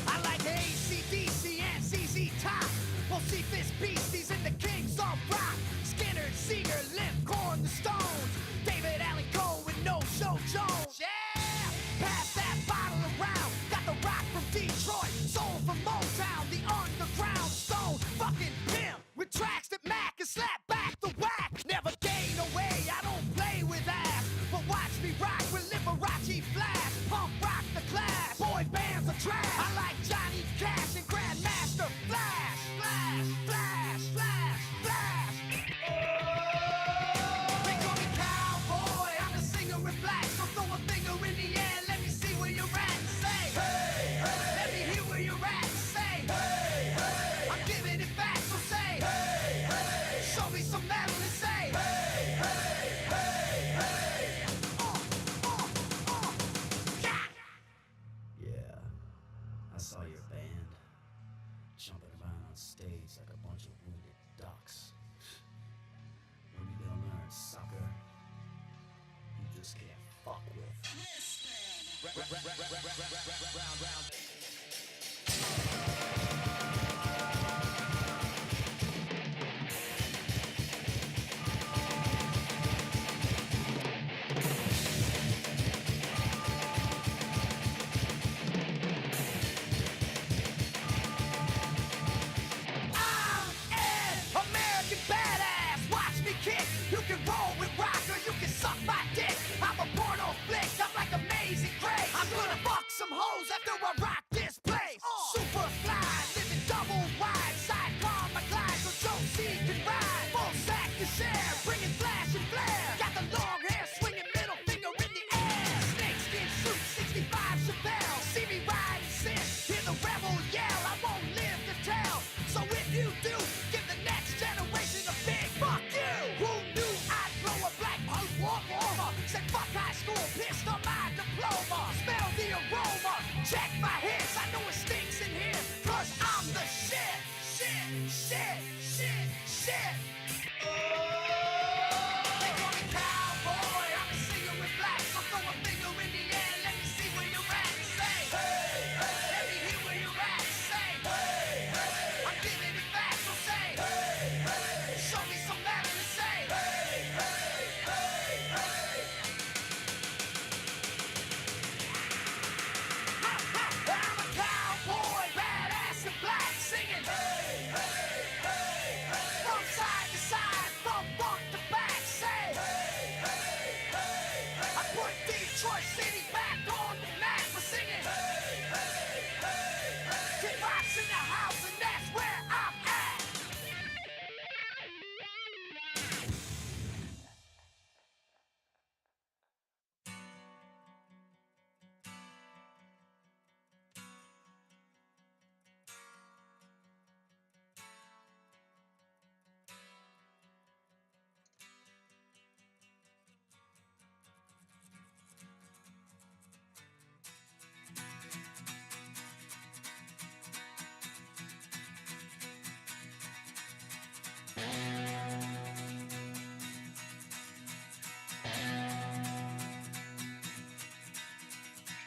I like AC/DC and ZZ Top. We'll see this beasties and the kings of rock. Skinner, Seeger, Limp, Corn, the Stones. David Allen Coe and No Show Jones. Yeah! Pass that bottle around. Got the rock from Detroit, soul from Motown, the underground stone. Fucking pimp with tracks that Mac and slap back the whack. Never gain away, I don't play with ass. But watch me rock with Liberace flash. Punk rock the class. Boy bands are trash. I like Johnny Cash. so throw a finger in the air. Let me see where you're at. Say, hey, hey. Let me hear where you're at. Say, hey, hey. I'm giving it back, so say, hey, hey. Show me some metal and say, hey, hey, hey, hey. Yeah, I saw your band jumping around on stage like a bunch of wounded ducks. When you gonna learn, sucker? You just can't fuck with. American badass, watch me kick. You can roll with rock or you can suck my dick. I'm a porno flick, I'm like Amazing Grace. I'm gonna fuck some hoes after I rock this place. Super fly, living double wide, sidecar my glide so Joe C can ride. Full sack to share, bringing flash and flare. Got the long hair, swinging middle finger in the air. Snakeskin suit, 65 Chevelle. See me ride and sit, hear the rebel yell. I won't live to tell, so if you do, give the next generation a big fuck you. Who knew I'd blow a black punk warmer? Said fuck high school, pissed on my diploma. Smell the aroma, check my hits. I know it stinks in here, cause I'm the shit. Shit, shit, shit, shit. They call me cowboy, I'm a singer with black. So throw a finger in the air, let me see where you're at. Say, hey, hey. Let me hear where you're at. Say, hey, hey. I'm giving it back, so say, hey, hey. Show me some metal and say, hey, hey, hey, hey. I'm a cowboy, badass and black, singing, hey, hey, hey, hey. From side to side, from front to back, say, hey, hey, hey, hey. I put Detroit City back on the map for singing, hey, hey, hey, hey. Kick rocks in the house and that's where I'm at.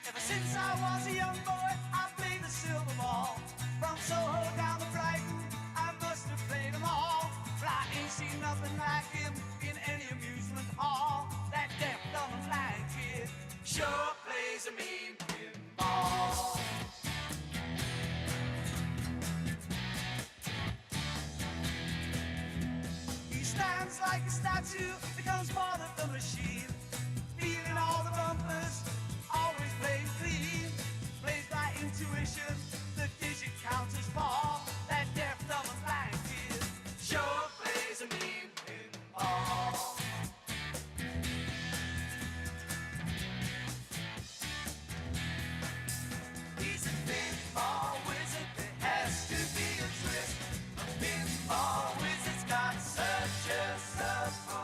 Ever since I was a young boy, I played the silver ball. From Soho down to Brighton, I must have played them all. But I ain't seen nothing like him in any amusement hall. That deaf, dumb, and blind kid sure plays a mean pinball. He stands like a statue, becomes part of the machine. Feeling all the bumpers, always playing clean. Plays by intuition, the digit counters fall. That deaf, dumb, and blind kid sure plays a mean pinball. He's a pinball wizard, there has to be a twist. A pinball wizard's got such a submarine.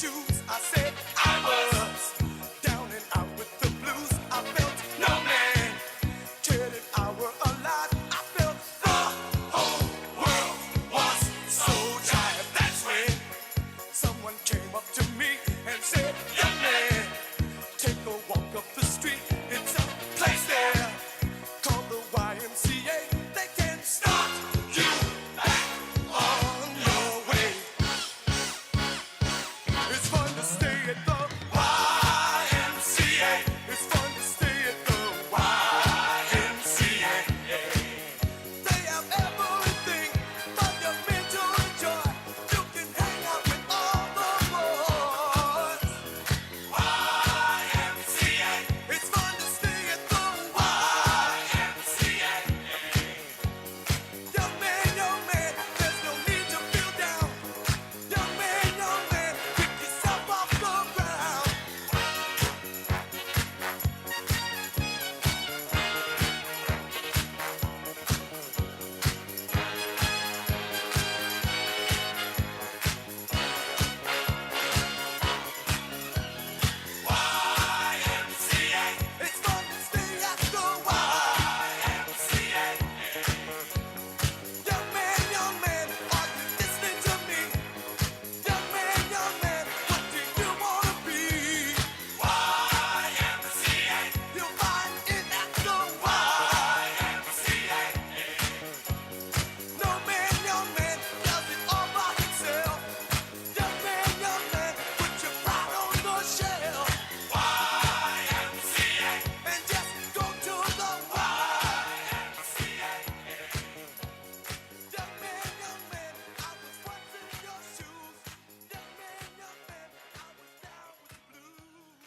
shoes. I said I was down and out with the blues. I felt no man cared if I were alive. I felt the whole world was so tired. That's when someone came up to me and said, young man, take a walk up the street. It's a place there called the YMCA. They can start you back on your way. It's fun to stay at the YMCA. It's fun to stay at the YMCA. They have everything for your mental joy. You can hang out with all the boys. YMCA. It's fun to stay at the YMCA. Young man, there's no need to feel down. Young man, pick yourself off the ground. YMCA. It's fun to stay at the YMCA. Young man, are you listening to me? Young man, what do you wanna be? YMCA. You'll find it at the YMCA. No man, does it all by himself. Young man, put your pride on the shelf. YMCA. And just go to the YMCA. Young man, I was once in your shoes. Young man, I was down with the blues.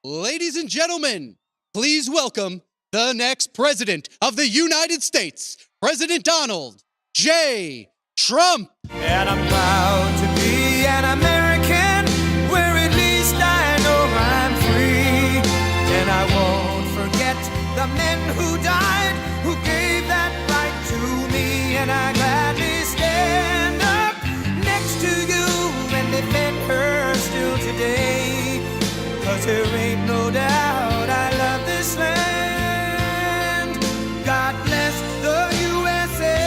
Ladies and gentlemen, please welcome the next president of the United States, President Donald J. Trump. And I'm proud to be an American, where at least I know I'm free. And I won't forget the men who died, who gave that right to me. And I gladly stand up next to you and defend her still today. 'Cause there ain't no doubt I love this land. God bless the USA.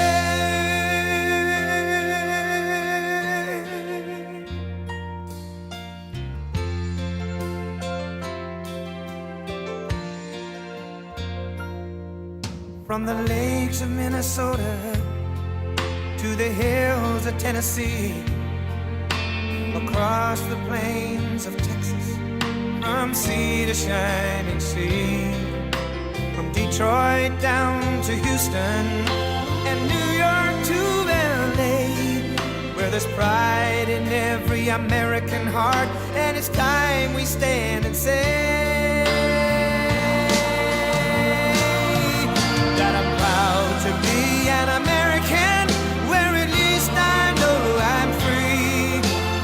From the lakes of Minnesota to the hills of Tennessee, across the plains of Texas, from sea to shining sea, from Detroit down to Houston and New York to LA, where there's pride in every American heart, and it's time we stand and say that I'm proud to be an American, where at least I know I'm free.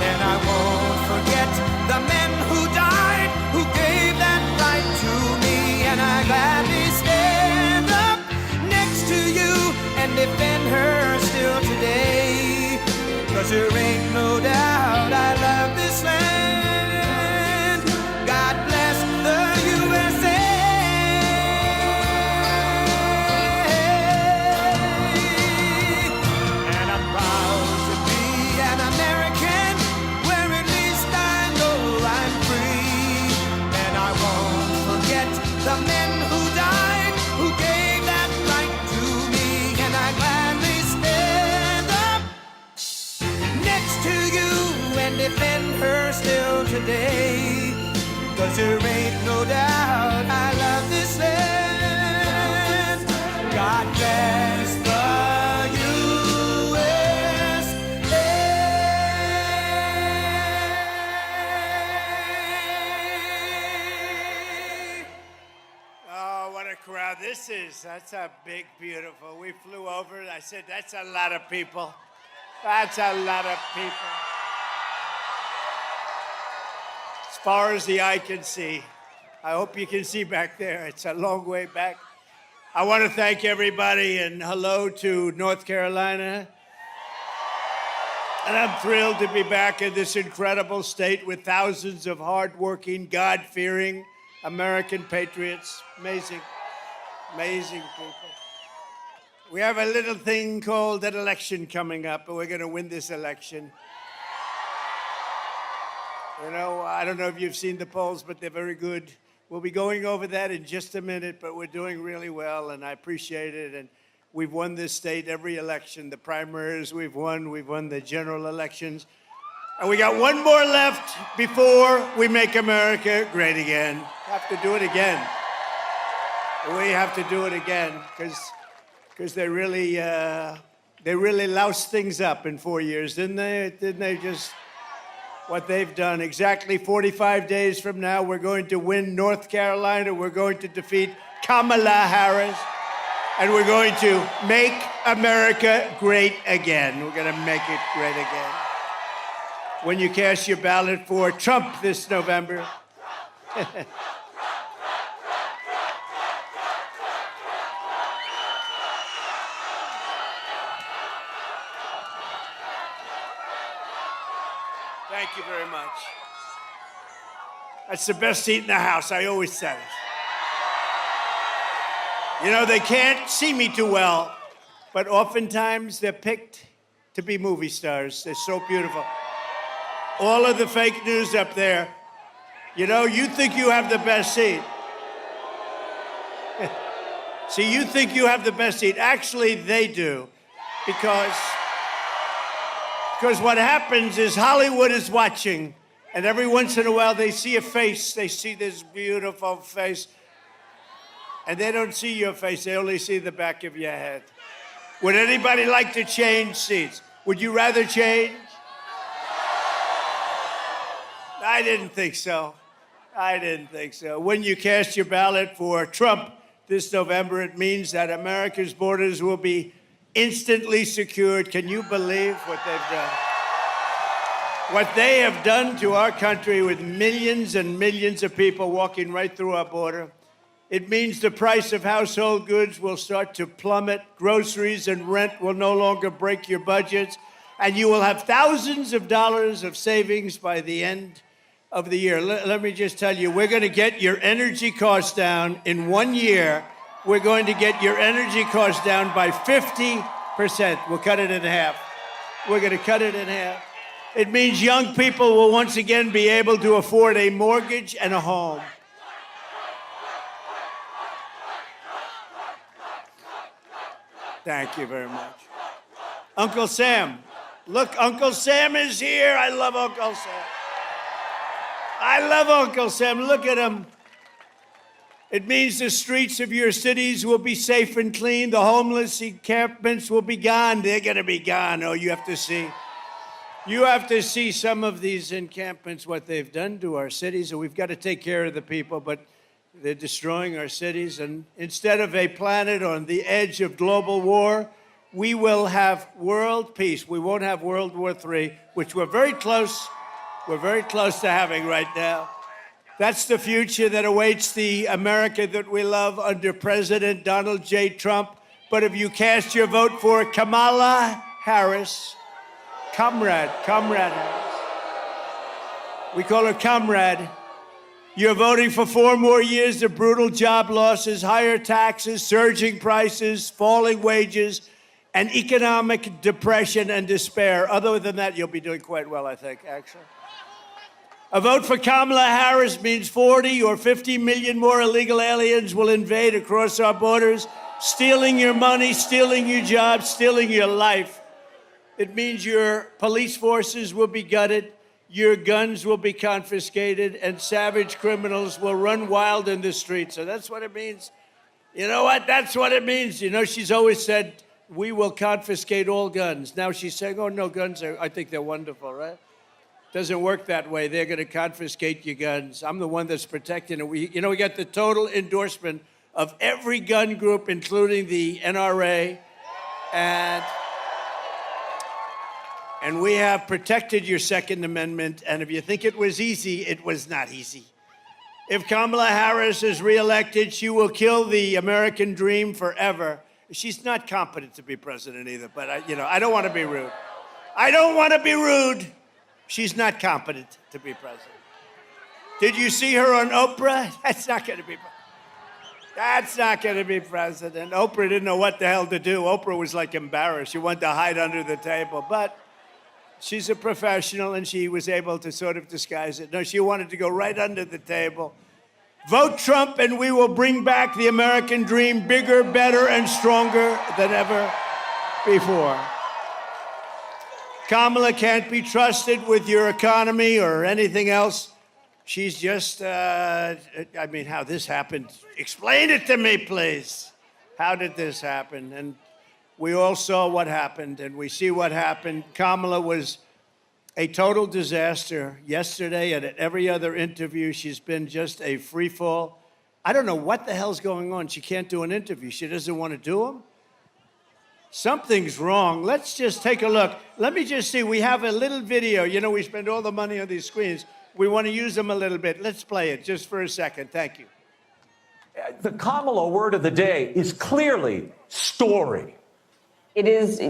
And I won't forget the men who died, who gave that right to me. And I gladly stand up next to you and defend her still today. 'Cause there ain't no doubt I love this land. God bless the USA. And I'm proud to be an American, where at least I know I'm free. And I won't forget the men who died, who gave that right to me. And I gladly stand up next to you and defend her still today. 'Cause there ain't no doubt I love this land. God bless the USA. Oh, what a crowd this is. That's a big, beautiful. We flew over. I said, that's a lot of people. That's a lot of people. As far as the eye can see. I hope you can see back there. It's a long way back. I want to thank everybody and hello to North Carolina. And I'm thrilled to be back in this incredible state with thousands of hardworking, God-fearing American patriots. Amazing, amazing people. We have a little thing called an election coming up, and we're going to win this election. You know, I don't know if you've seen the polls, but they're very good. We'll be going over that in just a minute, but we're doing really well, and I appreciate it. And we've won this state every election. The primaries we've won the general elections. And we got one more left before we make America great again. Have to do it again. We have to do it again because they really loused things up in 4 years, didn't they? Didn't they just... What they've done. Exactly 45 days from now, we're going to win North Carolina. We're going to defeat Kamala Harris. And we're going to make America great again. We're going to make it great again. When you cast your ballot for Trump this November. Thank you very much. That's the best seat in the House. I always said it. You know, they can't see me too well, but oftentimes they're picked to be movie stars. They're so beautiful. All of the fake news up there, you know, you think you have the best seat. See, you think you have the best seat. Actually, they do, because what happens is Hollywood is watching, and every once in a while they see a face. They see this beautiful face, and they don't see your face. They only see the back of your head. Would anybody like to change seats? Would you rather change? I didn't think so. I didn't think so. When you cast your ballot for Trump this November, it means that America's borders will be instantly secured. Can you believe what they've done? What they have done to our country with millions and millions of people walking right through our border. It means the price of household goods will start to plummet. Groceries and rent will no longer break your budgets. And you will have thousands of dollars of savings by the end of the year. Let me just tell you, we're going to get your energy costs down in 1 year. We're going to get your energy costs down by 50%. We'll cut it in half. We're going to cut it in half. It means young people will once again be able to afford a mortgage and a home. Thank you very much. Uncle Sam. Look, Uncle Sam is here. I love Uncle Sam. I love Uncle Sam. Look at him. It means the streets of your cities will be safe and clean. The homeless encampments will be gone. They're going to be gone. Oh, you have to see. You have to see some of these encampments, what they've done to our cities. And we've got to take care of the people, but they're destroying our cities. And instead of a planet on the edge of global war, we will have world peace. We won't have World War III, which we're very close to having right now. That's the future that awaits the America that we love under President Donald J. Trump. But if you cast your vote for Kamala Harris, Comrade Harris, we call her Comrade, you're voting for 4 more years of brutal job losses, higher taxes, surging prices, falling wages, and economic depression and despair. Other than that, you'll be doing quite well, I think, actually. A vote for Kamala Harris means 40 or 50 million more illegal aliens will invade across our borders, stealing your money, stealing your jobs, stealing your life. It means your police forces will be gutted, your guns will be confiscated, and savage criminals will run wild in the streets. So that's what it means. You know what? That's what it means. You know, she's always said, we will confiscate all guns. Now she's saying, oh, no, guns I think they're wonderful, right? Doesn't work that way. They're going to confiscate your guns. I'm the one that's protecting it. We got the total endorsement of every gun group, including the NRA, and we have protected your Second Amendment. And if you think it was easy, it was not easy. If Kamala Harris is reelected, she will kill the American dream forever. She's not competent to be president either, but I don't want to be rude. I don't want to be rude. She's not competent to be president. Did you see her on Oprah? That's not going to be. That's not going to be president. Oprah didn't know what the hell to do. Oprah was like embarrassed. She wanted to hide under the table, but she's a professional and she was able to sort of disguise it. No, she wanted to go right under the table. Vote Trump and we will bring back the American dream bigger, better, and stronger than ever before. Kamala can't be trusted with your economy or anything else. She's just, how this happened. Explain it to me, please. How did this happen? And we all saw what happened, and we see what happened. Kamala was a total disaster yesterday, and at every other interview, she's been just a free fall. I don't know what the hell's going on. She can't do an interview. She doesn't want to do them. Something's wrong. Let's just take a look. Let me just see. We have a little video. You know, we spend all the money on these screens. We want to use them a little bit. Let's play it just for a second. Thank you. The Kamala word of the day is clearly story. It is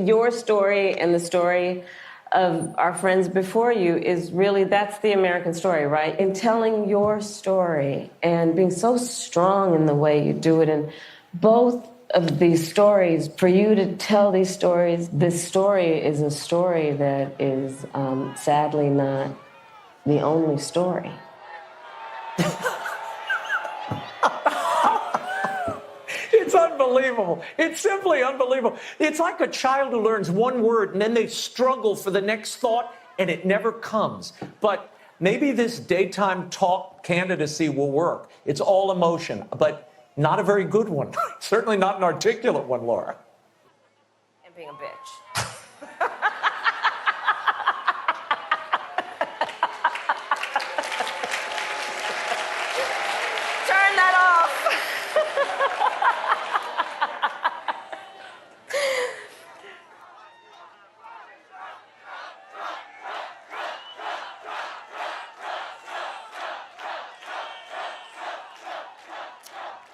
your story and the story of our friends before you is really, that's the American story, right? In telling your story and being so strong in the way you do it. And both of these stories, for you to tell these stories, this story is a story that is sadly not the only story. It's unbelievable. It's simply unbelievable. It's like a child who learns one word and then they struggle for the next thought and it never comes. But maybe this daytime talk candidacy will work. It's all emotion, but not a very good one. Certainly not an articulate one, Laura. And being a bitch. Turn that off.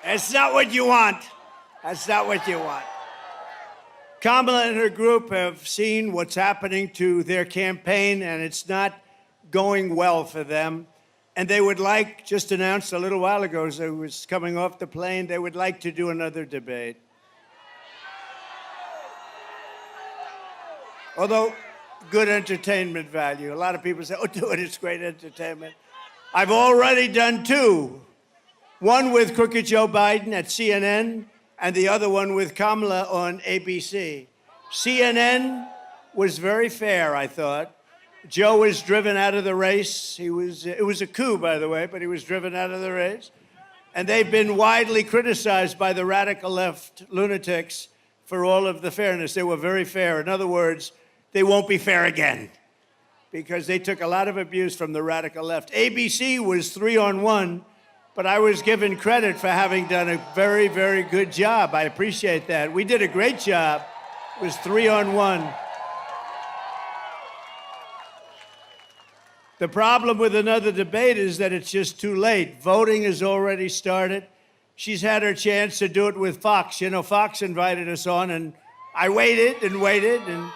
That's not what you want. That's not what you want. Kamala and her group have seen what's happening to their campaign, and it's not going well for them. And they would like, just announced a little while ago as I was coming off the plane, they would like to do another debate. Although, good entertainment value. A lot of people say, oh, do it, it's great entertainment. I've already done two. One with Crooked Joe Biden at CNN, and the other one with Kamala on ABC. CNN was very fair, I thought. Joe was driven out of the race. It was a coup, by the way, but he was driven out of the race. And they've been widely criticized by the radical left lunatics for all of the fairness. They were very fair. In other words, they won't be fair again because they took a lot of abuse from the radical left. ABC was 3-on-1. But I was given credit for having done a very, very good job. I appreciate that. We did a great job. It was 3-on-1. The problem with another debate is that it's just too late. Voting has already started. She's had her chance to do it with Fox. You know, Fox invited us on, and I waited, and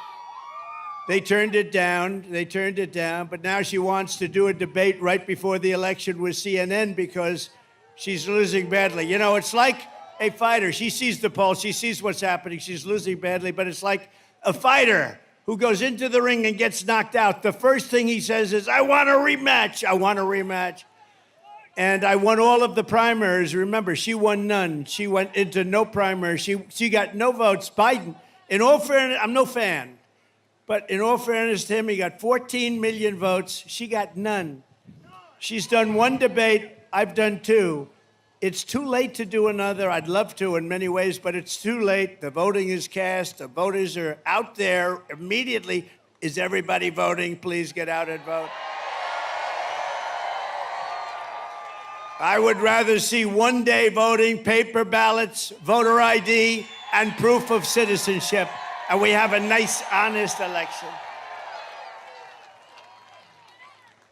they turned it down. But now she wants to do a debate right before the election with CNN because she's losing badly. You know, it's like a fighter. She sees the pulse. She sees what's happening. She's losing badly, but it's like a fighter who goes into the ring and gets knocked out. The first thing he says is, I want a rematch. I want a rematch. And I won all of the primaries. Remember, she won none. She went into no primary. She got no votes. Biden, in all fairness, I'm no fan. But in all fairness to him, he got 14 million votes. She got none. She's done one debate. I've done two. It's too late to do another. I'd love to in many ways, but it's too late. The voting is cast. The voters are out there immediately. Is everybody voting? Please get out and vote. I would rather see one-day voting, paper ballots, voter ID, and proof of citizenship. And we have a nice, honest election.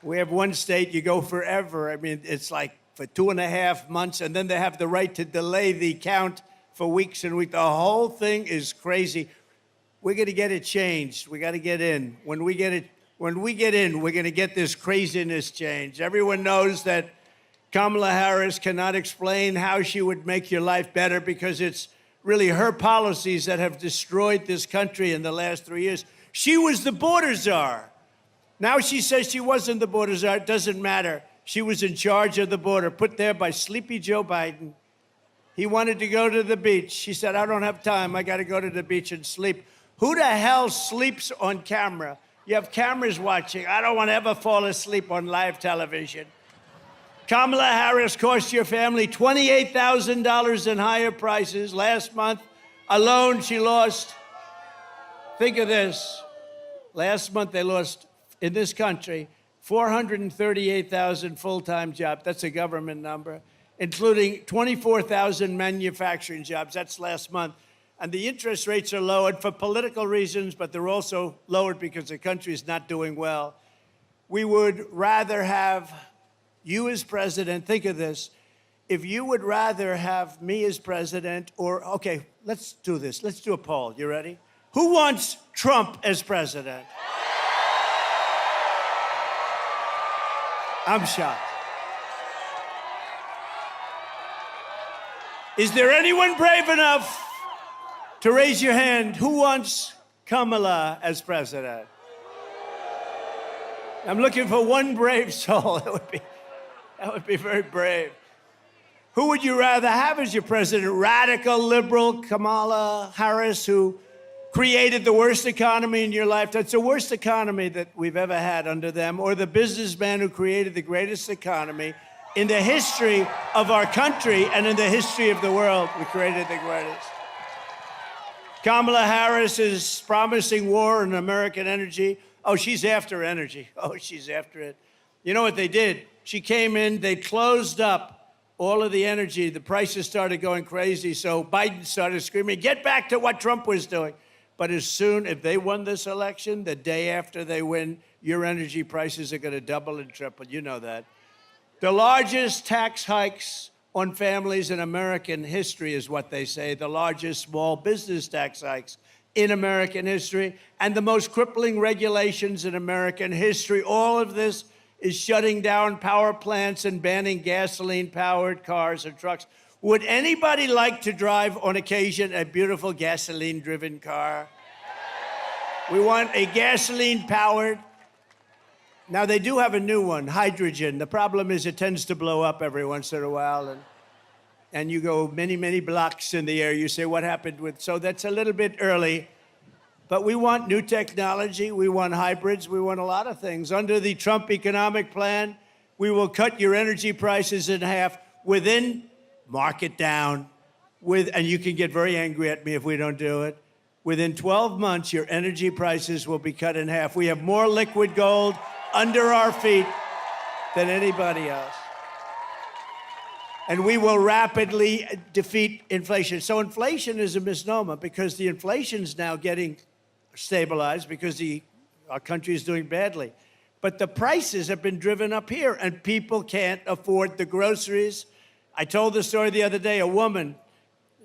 We have one state, you go forever. I mean, it's like for 2.5 months, and then they have the right to delay the count for weeks and weeks. The whole thing is crazy. We're going to get it changed. We got to get in. When we get in, we're going to get this craziness changed. Everyone knows that Kamala Harris cannot explain how she would make your life better because it's really her policies that have destroyed this country in the last 3 years. She was the border czar. Now she says she wasn't the border czar. It doesn't matter. She was in charge of the border, put there by sleepy Joe Biden. He wanted to go to the beach. She said, I don't have time. I got to go to the beach and sleep. Who the hell sleeps on camera? You have cameras watching. I don't want to ever fall asleep on live television. Kamala Harris cost your family $28,000 in higher prices. Last month alone, she lost, think of this, last month they lost, in this country, 438,000 full-time jobs. That's a government number, including 24,000 manufacturing jobs. That's last month. And the interest rates are lowered for political reasons, but they're also lowered because the country is not doing well. We would rather have you as president. Think of this. If you would rather have me as president or, okay, let's do this. Let's do a poll. You ready? Who wants Trump as president? I'm shocked. Is there anyone brave enough to raise your hand? Who wants Kamala as president? I'm looking for one brave soul. That would be very brave. Who would you rather have as your president? Radical liberal Kamala Harris, who created the worst economy in your life. That's the worst economy that we've ever had under them. Or the businessman who created the greatest economy in the history of our country and in the history of the world. We created the greatest. Kamala Harris is promising war on American energy. Oh, she's after energy. Oh, she's after it. You know what they did? She came in, they closed up all of the energy. The prices started going crazy. So Biden started screaming, get back to what Trump was doing. But as soon, if they won this election, the day after they win, your energy prices are going to double and triple. You know that. The largest tax hikes on families in American history is what they say. The largest small business tax hikes in American history and the most crippling regulations in American history. All of this is shutting down power plants and banning gasoline-powered cars and trucks. Would anybody like to drive, on occasion, a beautiful gasoline-driven car? We want a gasoline-powered. Now, they do have a new one, hydrogen. The problem is it tends to blow up every once in a while, and you go many, many blocks in the air. You say, what happened with... So that's a little bit early. But we want new technology. We want hybrids. We want a lot of things. Under the Trump economic plan, we will cut your energy prices in half within... Mark it down. And you can get very angry at me if we don't do it. Within 12 months, your energy prices will be cut in half. We have more liquid gold under our feet than anybody else. And we will rapidly defeat inflation. So inflation is a misnomer because the inflation's now getting stabilized because our country is doing badly. But the prices have been driven up here, and people can't afford the groceries. I told the story the other day. A woman,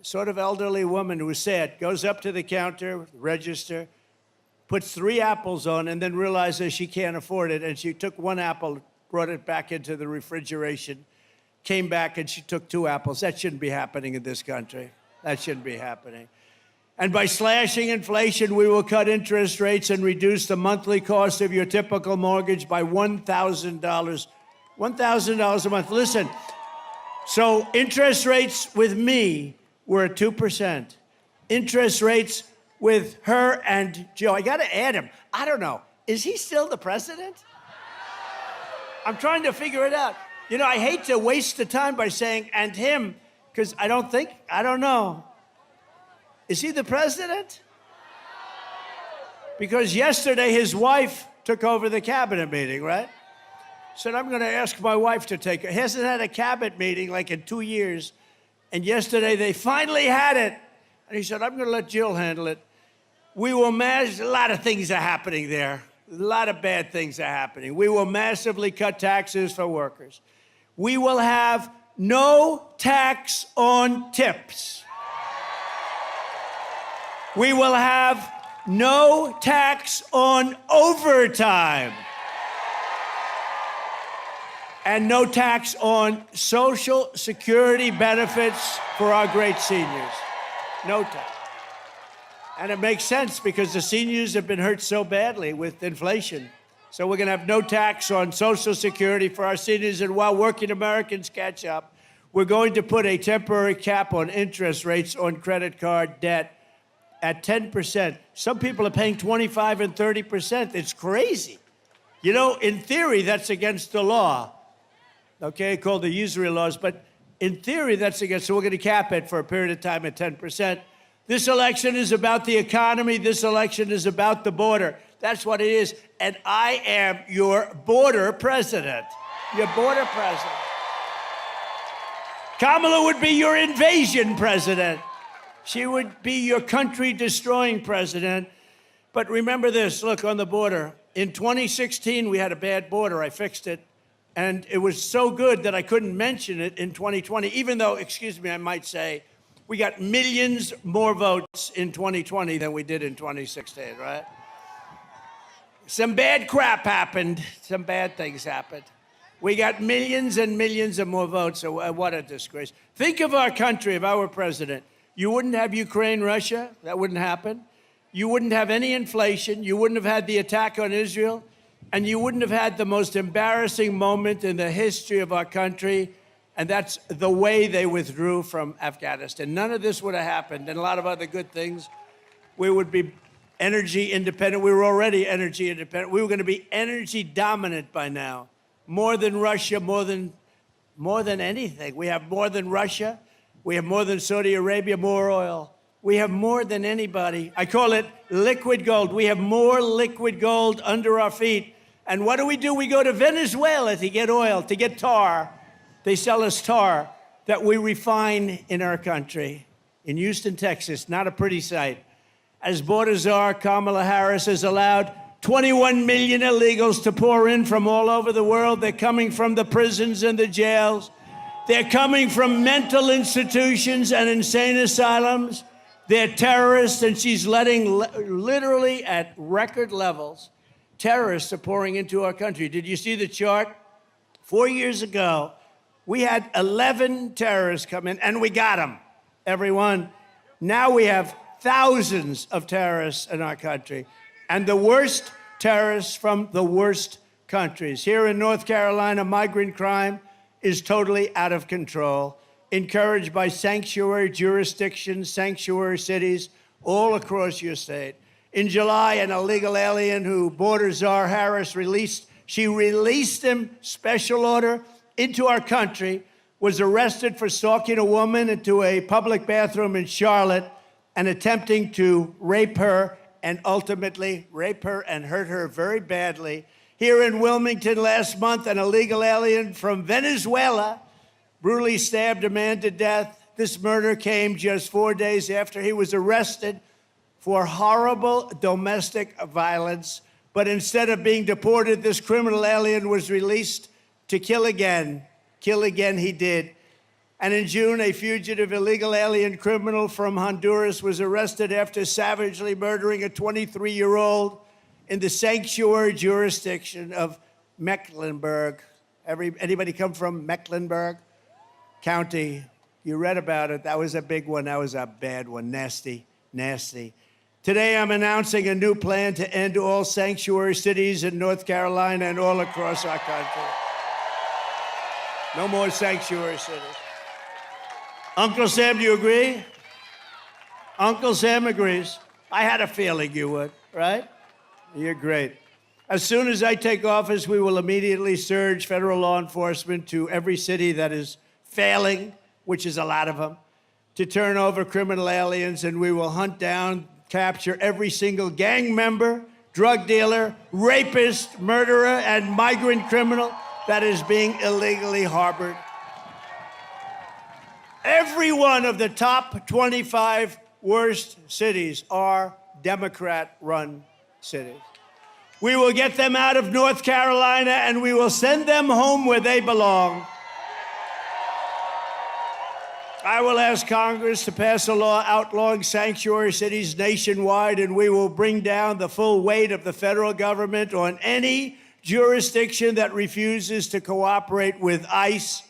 sort of elderly woman who was sad, goes up to the counter, register, puts 3 apples on, and then realizes she can't afford it. And she took 1 apple, brought it back into the refrigeration, came back, and she took 2 apples. That shouldn't be happening in this country. That shouldn't be happening. And by slashing inflation, we will cut interest rates and reduce the monthly cost of your typical mortgage by $1,000. $1,000 a month. Listen. So interest rates with me were at 2%. Interest rates with her and Joe. I got to add him. I don't know. Is he still the president? I'm trying to figure it out. You know, I hate to waste the time by saying and him because I don't know. Is he the president? Because yesterday his wife took over the cabinet meeting, right? Said, I'm going to ask my wife to take it. He hasn't had a cabinet meeting like in 2 years. And yesterday they finally had it. And he said, I'm going to let Jill handle it. We will a lot of things are happening there. A lot of bad things are happening. We will massively cut taxes for workers. We will have no tax on tips. We will have no tax on overtime. And no tax on Social Security benefits for our great seniors. No tax. And it makes sense because the seniors have been hurt so badly with inflation. So we're going to have no tax on Social Security for our seniors. And while working Americans catch up, we're going to put a temporary cap on interest rates on credit card debt at 10%. Some people are paying 25 and 30%. It's crazy. You know, in theory, that's against the law. Okay, called the usury laws, but in theory, that's against, so we're going to cap it for a period of time at 10%. This election is about the economy. This election is about the border. That's what it is. And I am your border president. Your border president. Kamala would be your invasion president. She would be your country-destroying president. But remember this, look, on the border. In 2016, we had a bad border. I fixed it. And it was so good that I couldn't mention it in 2020, even though, excuse me, I might say, we got millions more votes in 2020 than we did in 2016, right? Some bad crap happened. Some bad things happened. We got millions and millions of more votes, so what a disgrace. Think of our country, if I were president. You wouldn't have Ukraine, Russia. That wouldn't happen. You wouldn't have any inflation. You wouldn't have had the attack on Israel. And you wouldn't have had the most embarrassing moment in the history of our country, and that's the way they withdrew from Afghanistan. None of this would have happened, and a lot of other good things. We would be energy independent. We were already energy independent. We were going to be energy dominant by now. More than Russia, more than anything. We have more than Russia. We have more than Saudi Arabia, more oil. We have more than anybody. I call it liquid gold. We have more liquid gold under our feet. And what do? We go to Venezuela to get oil, to get tar. They sell us tar that we refine in our country. In Houston, Texas, not a pretty sight. As border czar, Kamala Harris has allowed 21 million illegals to pour in from all over the world. They're coming from the prisons and the jails. They're coming from mental institutions and insane asylums. They're terrorists, and she's letting, literally at record levels, terrorists are pouring into our country. Did you see the chart? 4 years ago, we had 11 terrorists come in, and we got them, everyone. Now we have thousands of terrorists in our country, and the worst terrorists from the worst countries. Here in North Carolina, migrant crime is totally out of control, encouraged by sanctuary jurisdictions, sanctuary cities all across your state. In July, an illegal alien who border czar Harris released him, special order, into our country, was arrested for stalking a woman into a public bathroom in Charlotte and attempting to rape her and ultimately rape her and hurt her very badly. Here in Wilmington last month, an illegal alien from Venezuela brutally stabbed a man to death. This murder came just 4 days after he was arrested for horrible domestic violence. But instead of being deported, this criminal alien was released to kill again. Kill again he did. And in June, a fugitive illegal alien criminal from Honduras was arrested after savagely murdering a 23-year-old in the sanctuary jurisdiction of Mecklenburg. Anybody come from Mecklenburg County? You read about it. That was a big one. That was a bad one. Nasty, nasty. Today, I'm announcing a new plan to end all sanctuary cities in North Carolina and all across our country. No more sanctuary cities. Uncle Sam, do you agree? Uncle Sam agrees. I had a feeling you would, right? You're great. As soon as I take office, we will immediately surge federal law enforcement to every city that is failing, which is a lot of them, to turn over criminal aliens, and we will hunt down, capture every single gang member, drug dealer, rapist, murderer, and migrant criminal that is being illegally harbored. Every one of the top 25 worst cities are Democrat-run cities. We will get them out of North Carolina, and we will send them home where they belong, I will ask Congress to pass a law outlawing sanctuary cities nationwide, and we will bring down the full weight of the federal government on any jurisdiction that refuses to cooperate with ICE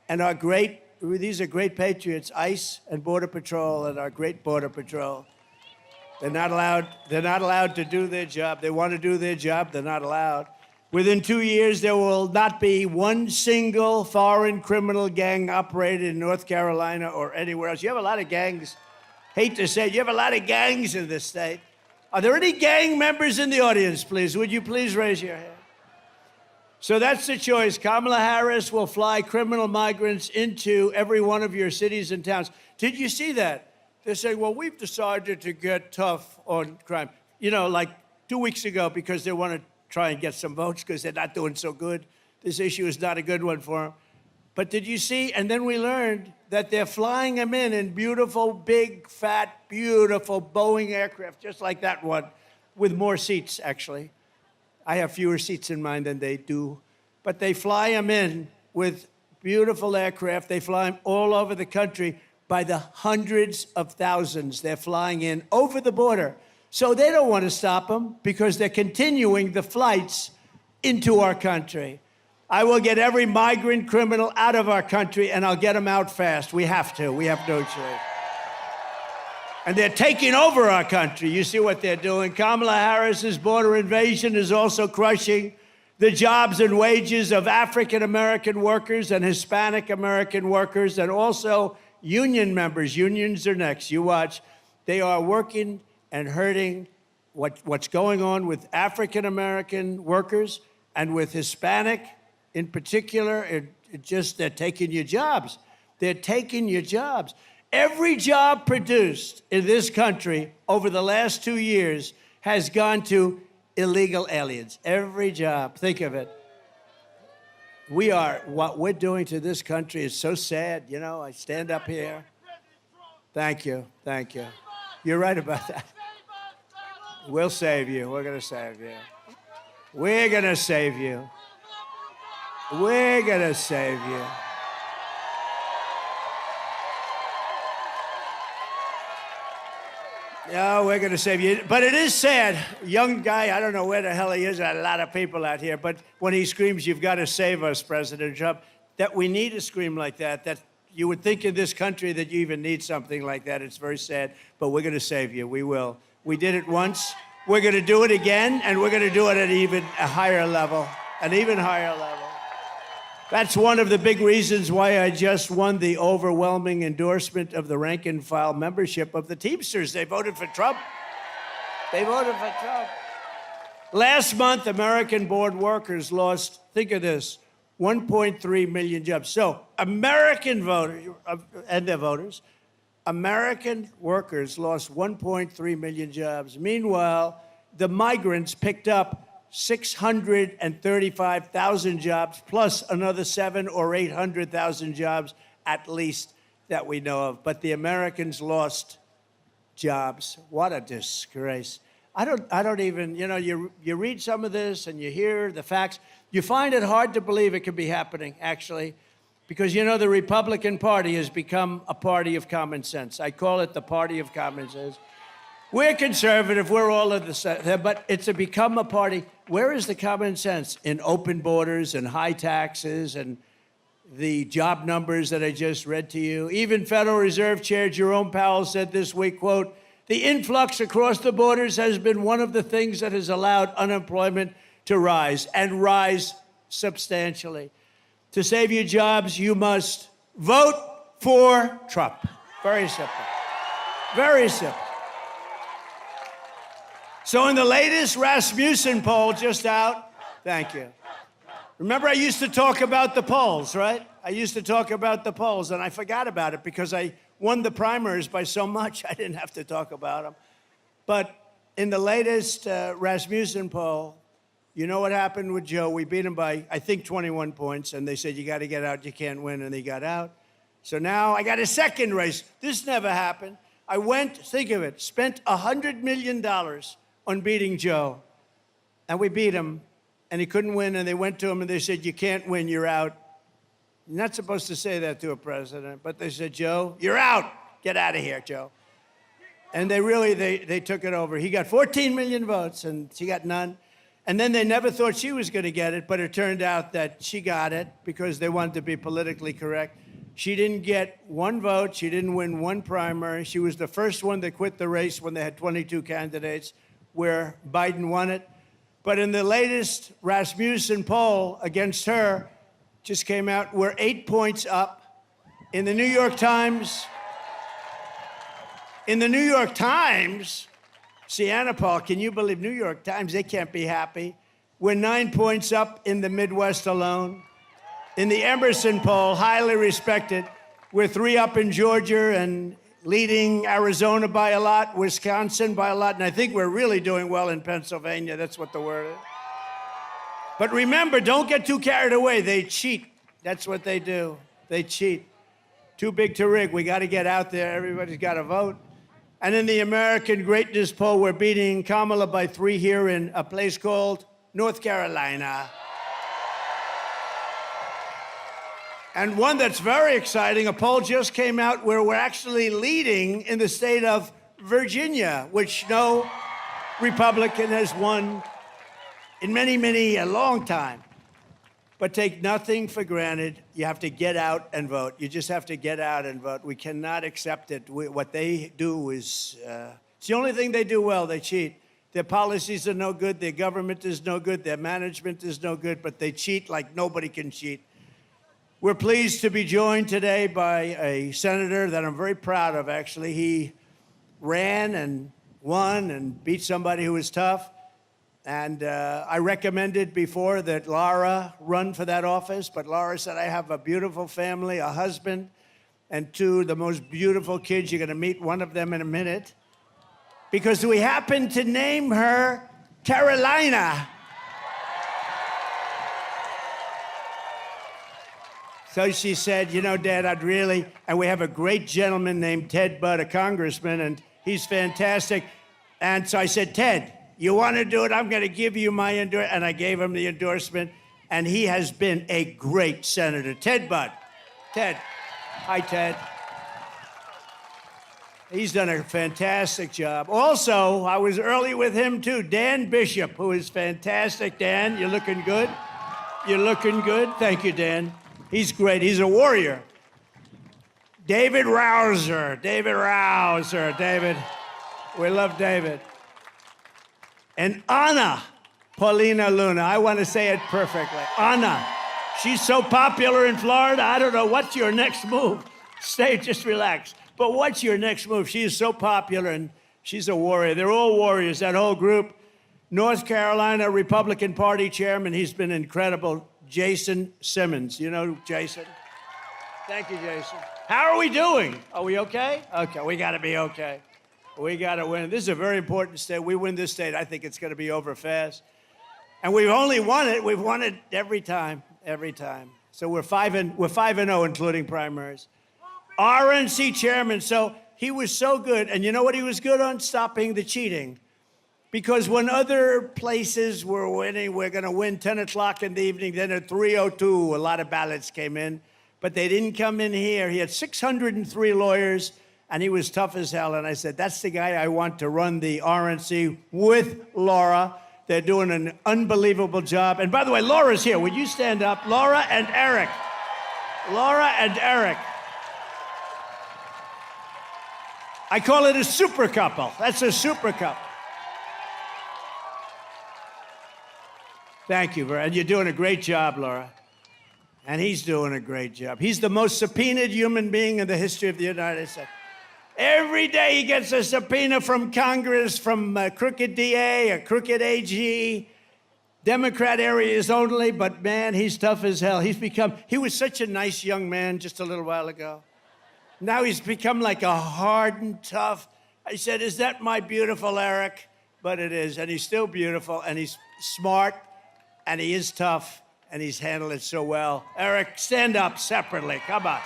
and these are great patriots, ICE and Border Patrol and our great Border Patrol. They're not allowed to do their job. They want to do their job, they're not allowed. Within 2 years, there will not be one single foreign criminal gang operated in North Carolina or anywhere else. You have a lot of gangs. Hate to say it, you have a lot of gangs in this state. Are there any gang members in the audience, please? Would you please raise your hand? So that's the choice. Kamala Harris will fly criminal migrants into every one of your cities and towns. Did you see that? They're saying, well, we've decided to get tough on crime. You know, like 2 weeks ago, because they want to try and get some votes because they're not doing so good. This issue is not a good one for them. But did you see? And then we learned that they're flying them in beautiful, big, fat, beautiful Boeing aircraft, just like that one, with more seats, actually. I have fewer seats in mine than they do. But they fly them in with beautiful aircraft. They fly them all over the country by the hundreds of thousands. They're flying in over the border. So they don't want to stop them because they're continuing the flights into our country. I will get every migrant criminal out of our country, and I'll get them out fast. We have to. We have no choice. And they're taking over our country. You see what they're doing. Kamala Harris's border invasion is also crushing the jobs and wages of African-American workers and Hispanic-American workers, and also union members. Unions are next. You watch. They are working and hurting what's going on with African-American workers and with Hispanic in particular. They're taking your jobs. They're taking your jobs. Every job produced in this country over the last 2 years has gone to illegal aliens. Every job. Think of it. What we're doing to this country is so sad. You know, I stand up here. Thank you. Thank you. You're right about that. We'll save you. We're going to save you. We're going to save you. We're going to save you. No, we're going to save you. But it is sad. Young guy, I don't know where the hell he is. There are a lot of people out here. But when he screams, you've got to save us, President Trump, that we need a scream like that, that you would think in this country that you even need something like that. It's very sad. But we're going to save you. We will. We did it once. We're going to do it again. And we're going to do it at a higher level. An even higher level. That's one of the big reasons why I just won the overwhelming endorsement of the rank and file membership of the Teamsters. They voted for Trump. They voted for Trump. Last month, American-born workers lost, think of this, 1.3 million jobs. So American voters and their voters, American workers lost 1.3 million jobs. Meanwhile, the migrants picked up 635,000 jobs, plus another 700,000 or 800,000 jobs at least that we know of. But the Americans lost jobs. What a disgrace. I don't even, you know, you read some of this and you hear the facts. You find it hard to believe it could be happening, actually, because, you know, the Republican Party has become a party of common sense. I call it the party of common sense. We're conservative, we're all of the same, but it's become a party. Where is the common sense? In open borders and high taxes and the job numbers that I just read to you. Even Federal Reserve Chair Jerome Powell said this week, quote, "The influx across the borders has been one of the things that has allowed unemployment to rise, and rise substantially. To save your jobs, you must vote for Trump." Very simple. Very simple. So in the latest Rasmussen poll just out, thank you. Remember I used to talk about the polls, right? I used to talk about the polls, and I forgot about it because I won the primaries by so much I didn't have to talk about them. But in the latest Rasmussen poll, you know what happened with Joe? We beat him by, I think, 21 points, and they said, you got to get out, you can't win, and he got out. So now I got a second race. This never happened. I went, think of it, spent $100 million on beating Joe. And we beat him, and he couldn't win, and they went to him, and they said, you can't win, you're out. You're not supposed to say that to a president, but they said, Joe, you're out. Get out of here, Joe. And they took it over. He got 14 million votes, and she got none. And then they never thought she was going to get it, but it turned out that she got it because they wanted to be politically correct. She didn't get one vote. She didn't win one primary. She was the first one that quit the race when they had 22 candidates, where Biden won it. But in the latest Rasmussen poll against her, just came out, we're 8 points up. In the New York Times, Sienna Paul, can you believe New York Times? They can't be happy. We're 9 points up in the Midwest alone. In the Emerson poll, highly respected, we're 3 up in Georgia and leading Arizona by a lot, Wisconsin by a lot, and I think we're really doing well in Pennsylvania. That's what the word is. But remember, don't get too carried away. They cheat. That's what they do. They cheat. Too big to rig. We got to get out there. Everybody's got to vote. And in the American Greatness poll, we're beating Kamala by 3 here in a place called North Carolina. And one that's very exciting, a poll just came out where we're actually leading in the state of Virginia, which no Republican has won in a long time. But take nothing for granted. You have to get out and vote. You just have to get out and vote. We cannot accept it. What they do is, it's the only thing they do well. They cheat. Their policies are no good. Their government is no good. Their management is no good. But they cheat like nobody can cheat. We're pleased to be joined today by a senator that I'm very proud of, actually. He ran and won and beat somebody who was tough. And I recommended before that Laura run for that office, but Laura said, I have a beautiful family, a husband, and 2 the most beautiful kids. You're going to meet one of them in a minute. Because we happen to name her Carolina. So she said, you know, Dad, and we have a great gentleman named Ted Budd, a congressman, and he's fantastic. And so I said, Ted, you want to do it? I'm going to give you my endorsement. And I gave him the endorsement. And he has been a great senator. Ted Budd. Ted. Hi, Ted. He's done a fantastic job. Also, I was early with him, too. Dan Bishop, who is fantastic. Dan, you're looking good. You're looking good. Thank you, Dan. He's great. He's a warrior. David Rouser. David. We love David. And Anna Paulina Luna. I want to say it perfectly. Anna. She's so popular in Florida. I don't know. What's your next move? Just relax. But what's your next move? She is so popular, and she's a warrior. They're all warriors, that whole group. North Carolina Republican Party chairman. He's been incredible. Jason Simmons. You know Jason? Thank you, Jason. How are we doing? Are we okay? Okay, we got to be okay. We got to win. This is a very important state. We win this state, I think it's going to be over fast. And we've only won it. We've won it every time. So we're 5-0, including primaries. RNC chairman. So he was so good. And you know what he was good on? Stopping the cheating. Because when other places were winning, we're going to win 10 o'clock in the evening. Then at 3:02, a lot of ballots came in. But they didn't come in here. He had 603 lawyers. And he was tough as hell. And I said, that's the guy I want to run the RNC with Laura. They're doing an unbelievable job. And by the way, Laura's here. Would you stand up? Laura and Eric. I call it a super couple. That's a super couple. Thank you, and you're doing a great job, Laura. And he's doing a great job. He's the most subpoenaed human being in the history of the United States. Every day he gets a subpoena from Congress, from a crooked DA, a crooked AG, Democrat areas only, but man, he's tough as hell. He was such a nice young man just a little while ago. Now he's become like a hardened, tough. I said, is that my beautiful Eric? But it is, and he's still beautiful, and he's smart, and he is tough, and he's handled it so well. Eric, stand up separately, come on.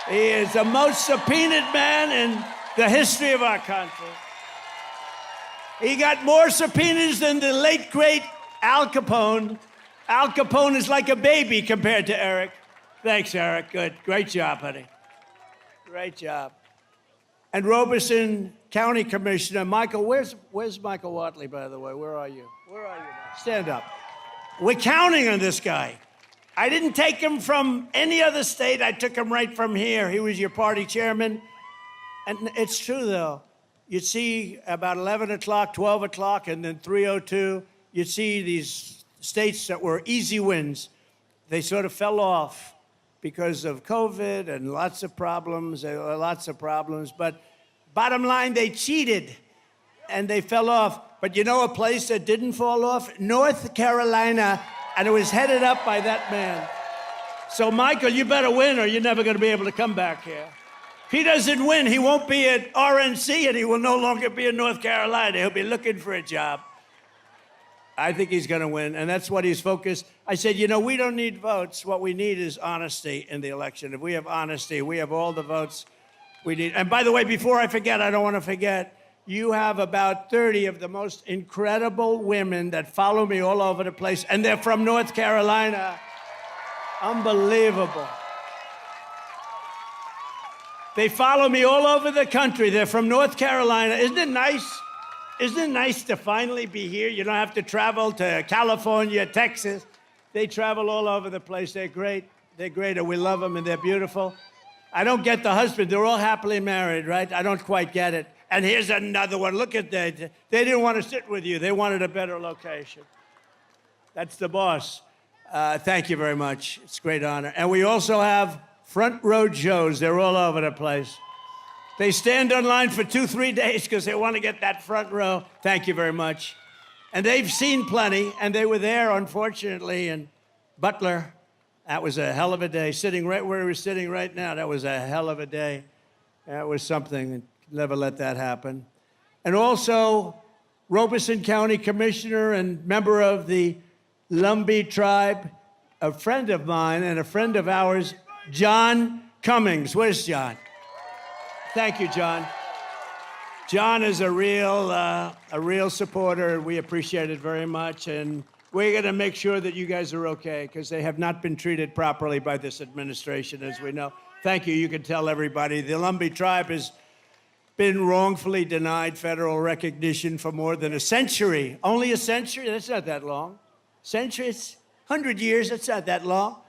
He is the most subpoenaed man in the history of our country. He got more subpoenas than the late, great Al Capone. Al Capone is like a baby compared to Eric. Thanks, Eric. Good. Great job, honey. Great job. And Robeson County Commissioner Michael, where's Michael Watley, by the way? Where are you? Where are you, Mike? Stand up. We're counting on this guy. I didn't take him from any other state. I took him right from here. He was your party chairman. And it's true, though. You'd see about 11 o'clock, 12 o'clock, and then 3:02, you'd see these states that were easy wins. They sort of fell off because of COVID and lots of problems. But bottom line, they cheated, and they fell off. But you know a place that didn't fall off? North Carolina, and it was headed up by that man. So, Michael, you better win or you're never going to be able to come back here. If he doesn't win, he won't be at RNC, and he will no longer be in North Carolina. He'll be looking for a job. I think he's going to win, and that's what he's focused. I said, you know, we don't need votes. What we need is honesty in the election. If we have honesty, we have all the votes we need. And by the way, before I forget, I don't want to forget, you have about 30 of the most incredible women that follow me all over the place, and they're from North Carolina. Unbelievable. They follow me all over the country. They're from North Carolina. Isn't it nice? Isn't it nice to finally be here? You don't have to travel to California, Texas. They travel all over the place. They're great. They're great, and we love them, and they're beautiful. I don't get the husband. They're all happily married, right? I don't quite get it. And here's another one. Look at that. They didn't want to sit with you. They wanted a better location. That's the boss. Thank you very much. It's a great honor. And we also have front row Joes. They're all over the place. They stand on line for 2-3 days because they want to get that front row. Thank you very much. And they've seen plenty, and they were there, unfortunately, in Butler. That was a hell of a day. Sitting right where we're sitting right now, that was a hell of a day. That was something. Never let that happen. And also, Robeson County Commissioner and member of the Lumbee tribe, a friend of mine and a friend of ours, John Cummings. Where's John? Thank you, John. John is a real supporter. We appreciate it very much, and we're going to make sure that you guys are okay because they have not been treated properly by this administration, as we know. Thank you. You can tell everybody the Lumbee tribe has been wrongfully denied federal recognition for more than a century. Only a century? That's not that long. Century? It's 100 years. That's not that long.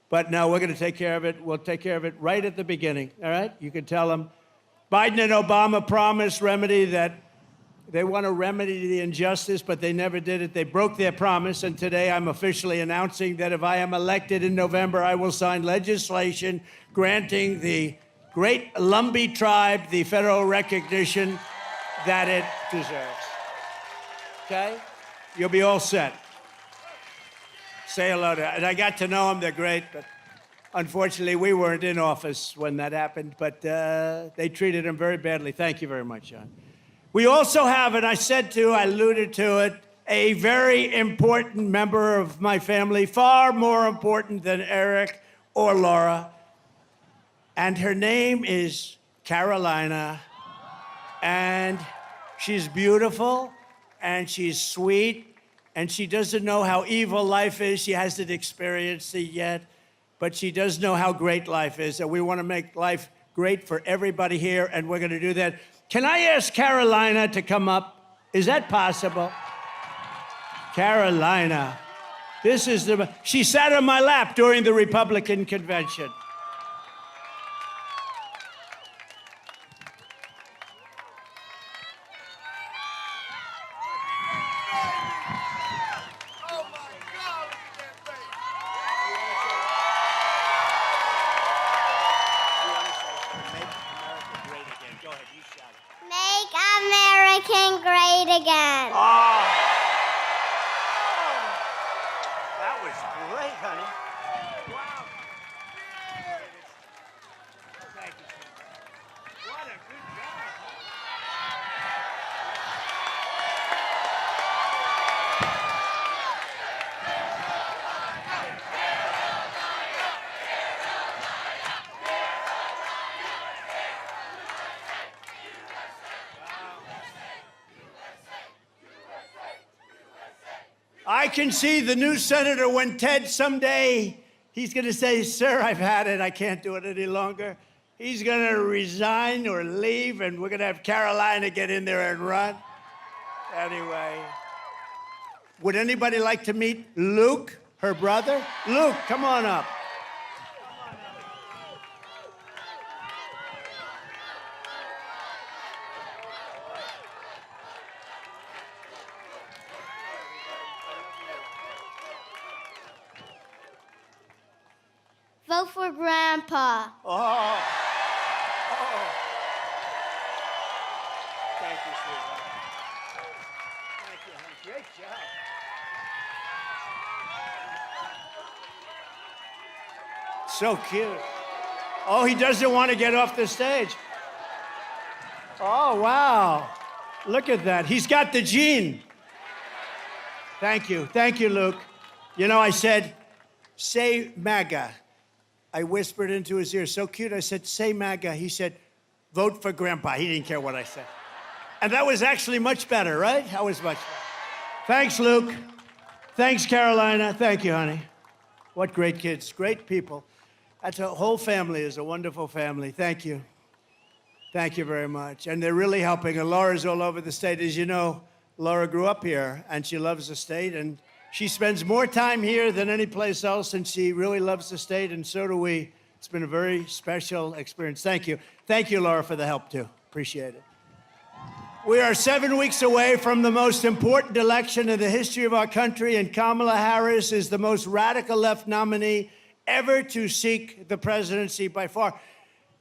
But no, we're going to take care of it. We'll take care of it right at the beginning, all right? You can tell them. Biden and Obama promised remedy that they want to remedy the injustice, but they never did it. They broke their promise, and today I'm officially announcing that if I am elected in November, I will sign legislation granting the great Lumbee tribe the federal recognition that it deserves. Okay? You'll be all set. Say hello to, and I got to know them. They're great, but unfortunately, we weren't in office when that happened, but they treated him very badly. Thank you very much, John. We also have, and I alluded to it, a very important member of my family, far more important than Eric or Laura, and her name is Carolina, and she's beautiful, and she's sweet, and she doesn't know how evil life is. She hasn't experienced it yet. But she does know how great life is, and we want to make life great for everybody here, and we're going to do that. Can I ask Carolina to come up? Is that possible? Carolina. She sat on my lap during the Republican convention. American great again. Oh. That was great, honey. Wow. Thank you. What a good job. I can see the new senator when Ted someday He's going to say, sir, I've had it. I can't do it any longer. He's going to resign or leave, and we're going to have Carolina get in there and run. Anyway, would anybody like to meet Luke, her brother? Luke, come on up. Vote for Grandpa. Oh. Thank you, sweetheart. Thank you, honey. Great job. So cute. Oh, he doesn't want to get off the stage. Oh, wow. Look at that. He's got the gene. Thank you. Thank you, Luke. You know, I said, say MAGA. I whispered into his ear, so cute. I said, say MAGA. He said, vote for Grandpa. He didn't care what I said. And that was actually much better, right? That was much better. Thanks, Luke. Thanks, Carolina. Thank you, honey. What great kids, great people. That's a whole family is a wonderful family. Thank you. Thank you very much. And they're really helping. And Laura's all over the state. As you know, Laura grew up here, and she loves the state. And she spends more time here than any place else, and she really loves the state, and so do we. It's been a very special experience. Thank you. Thank you, Laura, for the help, too. Appreciate it. We are 7 weeks away from the most important election in the history of our country, and Kamala Harris is the most radical left nominee ever to seek the presidency by far.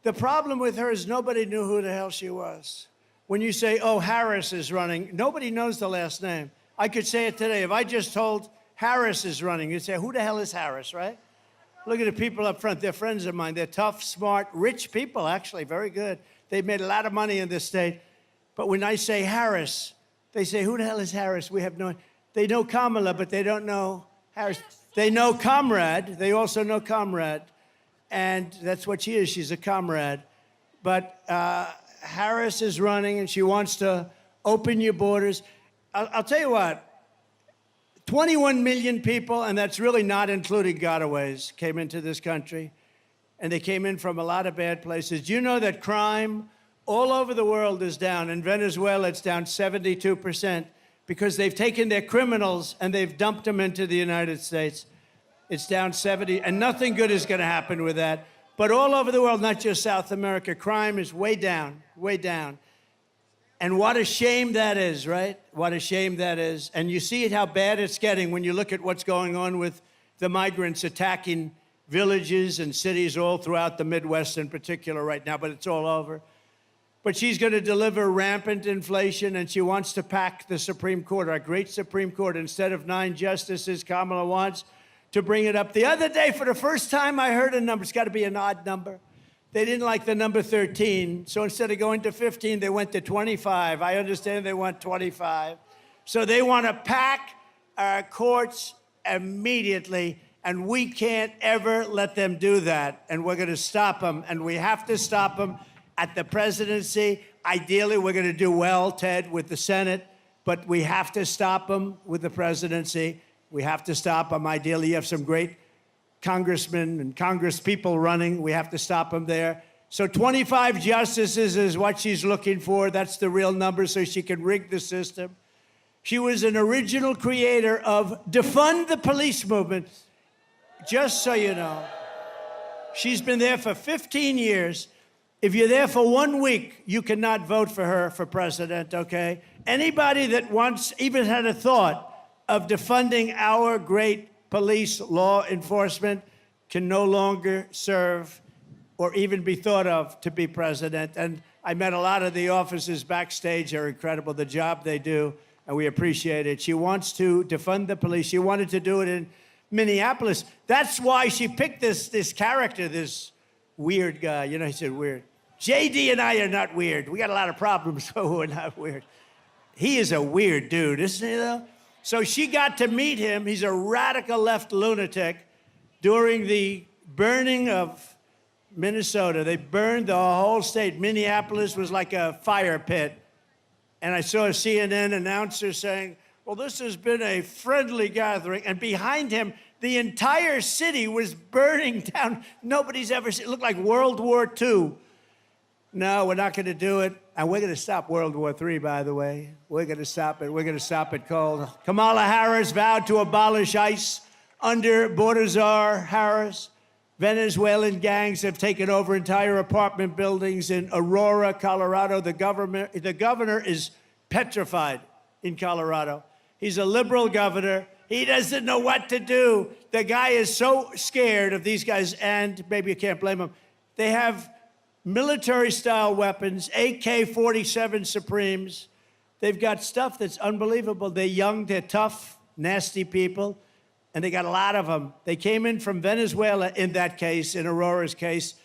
The problem with her is nobody knew who the hell she was. When you say, oh, Harris is running, nobody knows the last name. I could say it today. If I just told Harris is running, you'd say, who the hell is Harris, right? Look at the people up front. They're friends of mine. They're tough, smart, rich people, actually, very good. They've made a lot of money in this state. But when I say Harris, they say, who the hell is Harris? We have no, they know Kamala, but they don't know Harris. They know Comrade. They also know Comrade. And that's what she is. She's a comrade. But Harris is running, and she wants to open your borders. I'll tell you what, 21 million people, and that's really not including gotaways, came into this country. And they came in from a lot of bad places. Do you know that crime all over the world is down? In Venezuela, it's down 72% because they've taken their criminals and they've dumped them into the United States. It's down 70, and nothing good is going to happen with that. But all over the world, not just South America, crime is way down, way down. And what a shame that is, right? What a shame that is. And you see how bad it's getting when you look at what's going on with the migrants attacking villages and cities all throughout the Midwest in particular right now, but it's all over. But she's going to deliver rampant inflation, and she wants to pack the Supreme Court, our great Supreme Court. Instead of 9 justices, Kamala wants to bring it up. The other day, for the first time, I heard a number. It's got to be an odd number. They didn't like the number 13, so instead of going to 15, they went to 25. I understand they want 25. So they want to pack our courts immediately, and we can't ever let them do that. And we're going to stop them, and we have to stop them at the presidency. Ideally, we're going to do well, Ted, with the Senate, but we have to stop them with the presidency. We have to stop them. Ideally, you have some great congressmen and congresspeople running. We have to stop them there. So 25 justices is what she's looking for. That's the real number, so she can rig the system. She was an original creator of defund the police movement, just so you know. She's been there for 15 years. If you're there for 1 week, you cannot vote for her for president, okay? Anybody that once even had a thought of defunding our great police law enforcement can no longer serve or even be thought of to be president. And I met a lot of the officers backstage. They're incredible, the job they do, and we appreciate it. She wants to defund the police. She wanted to do it in Minneapolis. That's why she picked this character, this weird guy. You know, he said weird. JD and I are not weird. We got a lot of problems, but we're not weird. He is a weird dude, isn't he, though? So she got to meet him. He's a radical left lunatic. During the burning of Minnesota, they burned the whole state. Minneapolis was like a fire pit. And I saw a CNN announcer saying, well, this has been a friendly gathering. And behind him, The entire city was burning down. Nobody's ever seen it. Looked like World War II. No, we're not going to do it. And we're going to stop World War III, by the way. We're going to stop it. We're going to stop it cold. Kamala Harris vowed to abolish ICE under border czar Harris. Venezuelan gangs have taken over entire apartment buildings in Aurora, Colorado. The governor is petrified in Colorado. He's a liberal governor. He doesn't know what to do. The guy is so scared of these guys, and maybe you can't blame him. They have military-style weapons, AK-47 Supremes. They've got stuff that's unbelievable. They're young, they're tough, nasty people, and they got a lot of them. They came in from Venezuela in that case, in Aurora's case,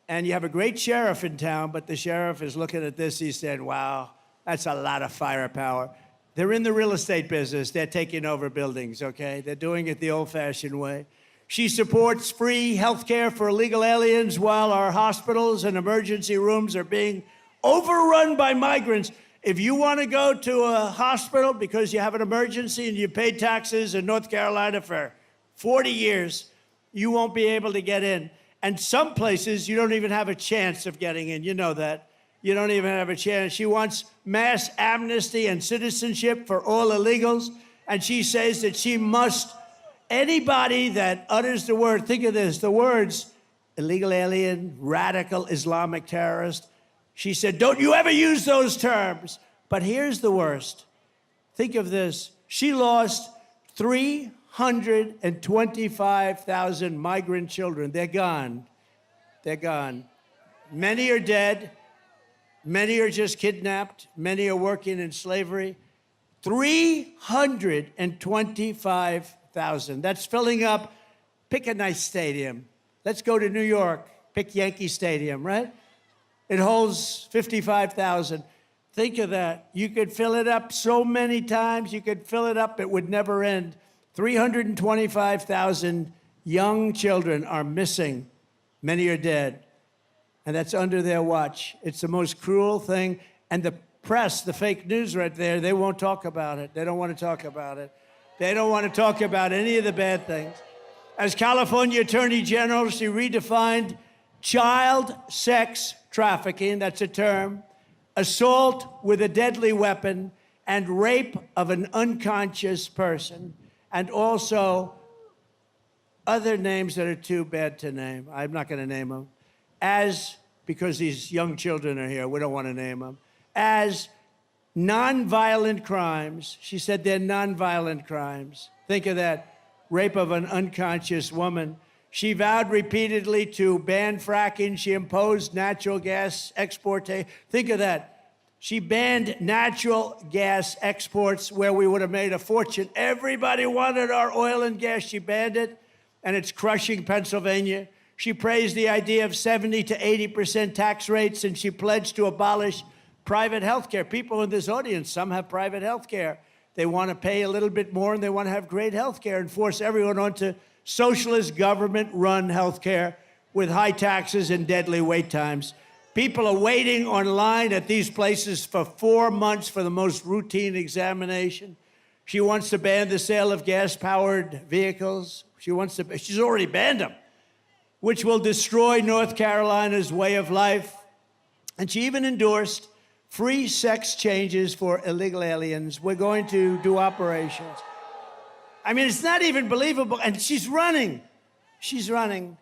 and you have a great sheriff in town, but the sheriff is looking at this, he's saying, wow, that's a lot of firepower. They're in the real estate business. They're taking over buildings, okay? They're doing it the old-fashioned way. She supports free health care for illegal aliens while our hospitals and emergency rooms are being overrun by migrants. If you want to go to a hospital because you have an emergency and you paid taxes in North Carolina for 40 years, you won't be able to get in. And some places, you don't even have a chance of getting in. You know that. You don't even have a chance. She wants mass amnesty and citizenship for all illegals. And she says that she must, anybody that utters the word, think of this, the words illegal alien, radical Islamic terrorist. She said, don't you ever use those terms. But here's the worst. Think of this. She lost 325,000 migrant children. They're gone. They're gone. Many are dead. Many are just kidnapped. Many are working in slavery. 325,000. That's filling up. Pick a nice stadium. Let's go to New York. Pick Yankee Stadium, right? It holds 55,000. Think of that. You could fill it up so many times. You could fill it up. It would never end. 325,000 young children are missing. Many are dead. And that's under their watch. It's the most cruel thing. And the press, the fake news right there, they won't talk about it. They don't want to talk about it. They don't want to talk about any of the bad things. As California Attorney General, she redefined child sex trafficking, that's a term, assault with a deadly weapon, and rape of an unconscious person, and also other names that are too bad to name. I'm not going to name them. Because these young children are here, we don't want to name them, as nonviolent crimes. She said they're nonviolent crimes. Think of that, rape of an unconscious woman. She vowed repeatedly to ban fracking. She imposed natural gas export. Think of that. She banned natural gas exports where we would have made a fortune. Everybody wanted our oil and gas. She banned it, and it's crushing Pennsylvania. She praised the idea of 70 to 80% tax rates, and she pledged to abolish private health care. People in this audience, some have private health care. They want to pay a little bit more, and they want to have great health care and force everyone onto socialist government-run health care with high taxes and deadly wait times. People are waiting online at these places for 4 months for the most routine examination. She wants to ban the sale of gas-powered vehicles. She's already banned them, which will destroy North Carolina's way of life. And she even endorsed free sex changes for illegal aliens. We're going to do operations. I mean, it's not even believable. And she's running. She's running.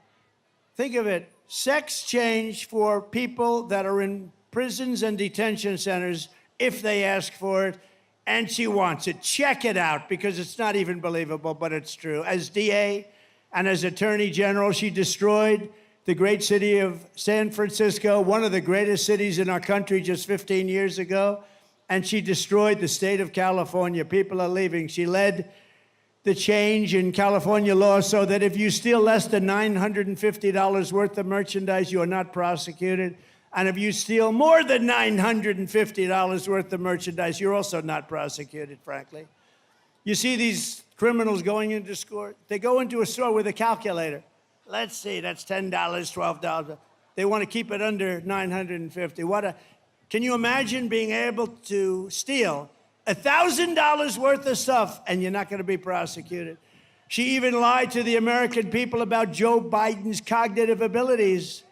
Think of it. Sex change for people that are in prisons and detention centers if they ask for it. And she wants it. Check it out, because it's not even believable, but it's true. As DA and as Attorney General, she destroyed the great city of San Francisco, one of the greatest cities in our country just 15 years ago. And she destroyed the state of California. People are leaving. She led the change in California law so that if you steal less than $950 worth of merchandise, you are not prosecuted. And if you steal more than $950 worth of merchandise, you're also not prosecuted, frankly. You see these criminals going into store. They go into a store with a calculator. Let's see, that's $10, $12. They want to keep it under $950. Can you imagine being able to steal $1,000 worth of stuff and you're not going to be prosecuted? She even lied to the American people about Joe Biden's cognitive abilities.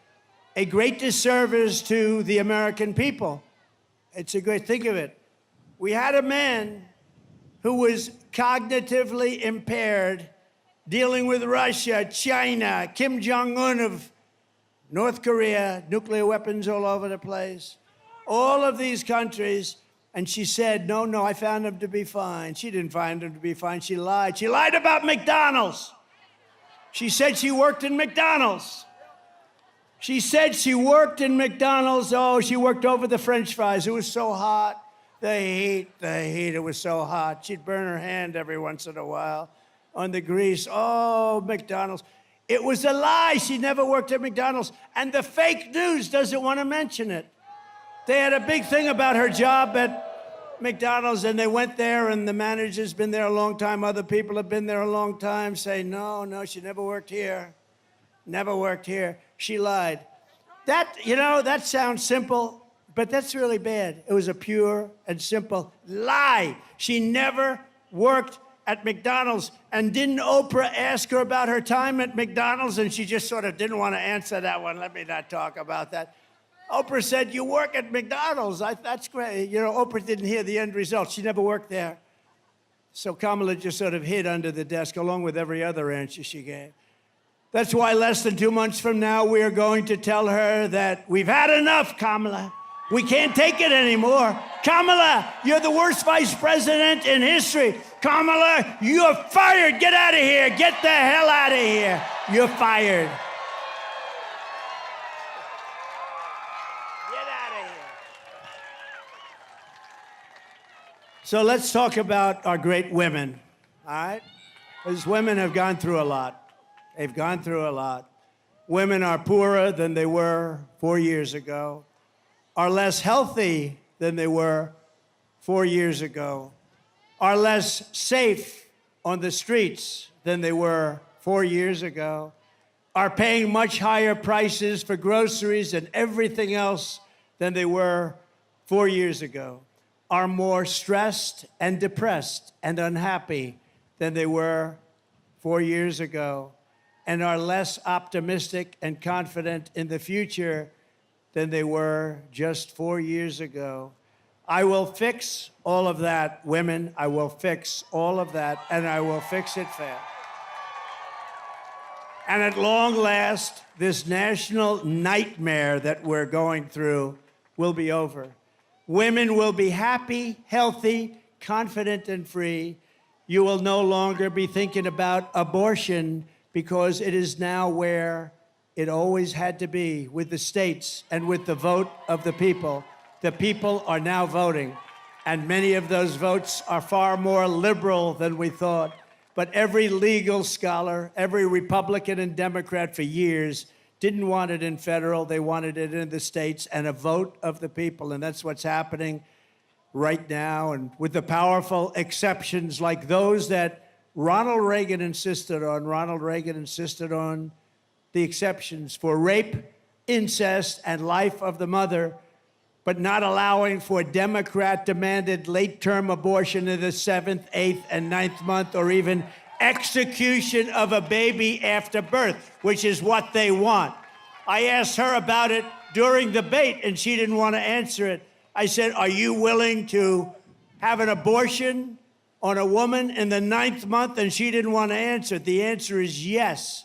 A great disservice to the American people. It's a great, think of it. We had a man who was cognitively impaired, dealing with Russia, China, Kim Jong-un of North Korea, nuclear weapons all over the place, all of these countries. And she said, no, I found him to be fine. She didn't find him to be fine. She lied. She lied about McDonald's. She said she worked in McDonald's. She said she worked in McDonald's. Oh, she worked over the French fries. It was so hot. The heat, it was so hot. She'd burn her hand every once in a while on the grease. Oh, McDonald's. It was a lie. She never worked at McDonald's. And the fake news doesn't want to mention it. They had a big thing about her job at McDonald's, and they went there, and the manager's been there a long time. Other people have been there a long time, say, no, she never worked here. Never worked here. She lied. That sounds simple. But that's really bad. It was a pure and simple lie. She never worked at McDonald's. And didn't Oprah ask her about her time at McDonald's? And she just sort of didn't want to answer that one. Let me not talk about that. Oprah said, you work at McDonald's. That's great. Oprah didn't hear the end result. She never worked there. So Kamala just sort of hid under the desk along with every other answer she gave. That's why less than 2 months from now, we are going to tell her that we've had enough, Kamala. We can't take it anymore. Kamala, you're the worst vice president in history. Kamala, you're fired. Get out of here. Get the hell out of here. You're fired. Get out of here. So let's talk about our great women, all right? Because women have gone through a lot. They've gone through a lot. Women are poorer than they were 4 years ago, are less healthy than they were 4 years ago, are less safe on the streets than they were 4 years ago, are paying much higher prices for groceries and everything else than they were 4 years ago, are more stressed and depressed and unhappy than they were 4 years ago, and are less optimistic and confident in the future than they were just 4 years ago. I will fix all of that, women. I will fix all of that, and I will fix it fast. And at long last, this national nightmare that we're going through will be over. Women will be happy, healthy, confident, and free. You will no longer be thinking about abortion because it is now where it always had to be, with the states and with the vote of the people. The people are now voting, and many of those votes are far more liberal than we thought. But every legal scholar, every Republican and Democrat for years didn't want it in federal. They wanted it in the states, and a vote of the people. And that's what's happening right now. And with the powerful exceptions like those that Ronald Reagan insisted on the exceptions for rape, incest, and life of the mother, but not allowing for Democrat-demanded late-term abortion in the 7th, 8th, and 9th month, or even execution of a baby after birth, which is what they want. I asked her about it during the debate, and she didn't want to answer it. I said, are you willing to have an abortion on a woman in the 9th month? And she didn't want to answer it. The answer is yes.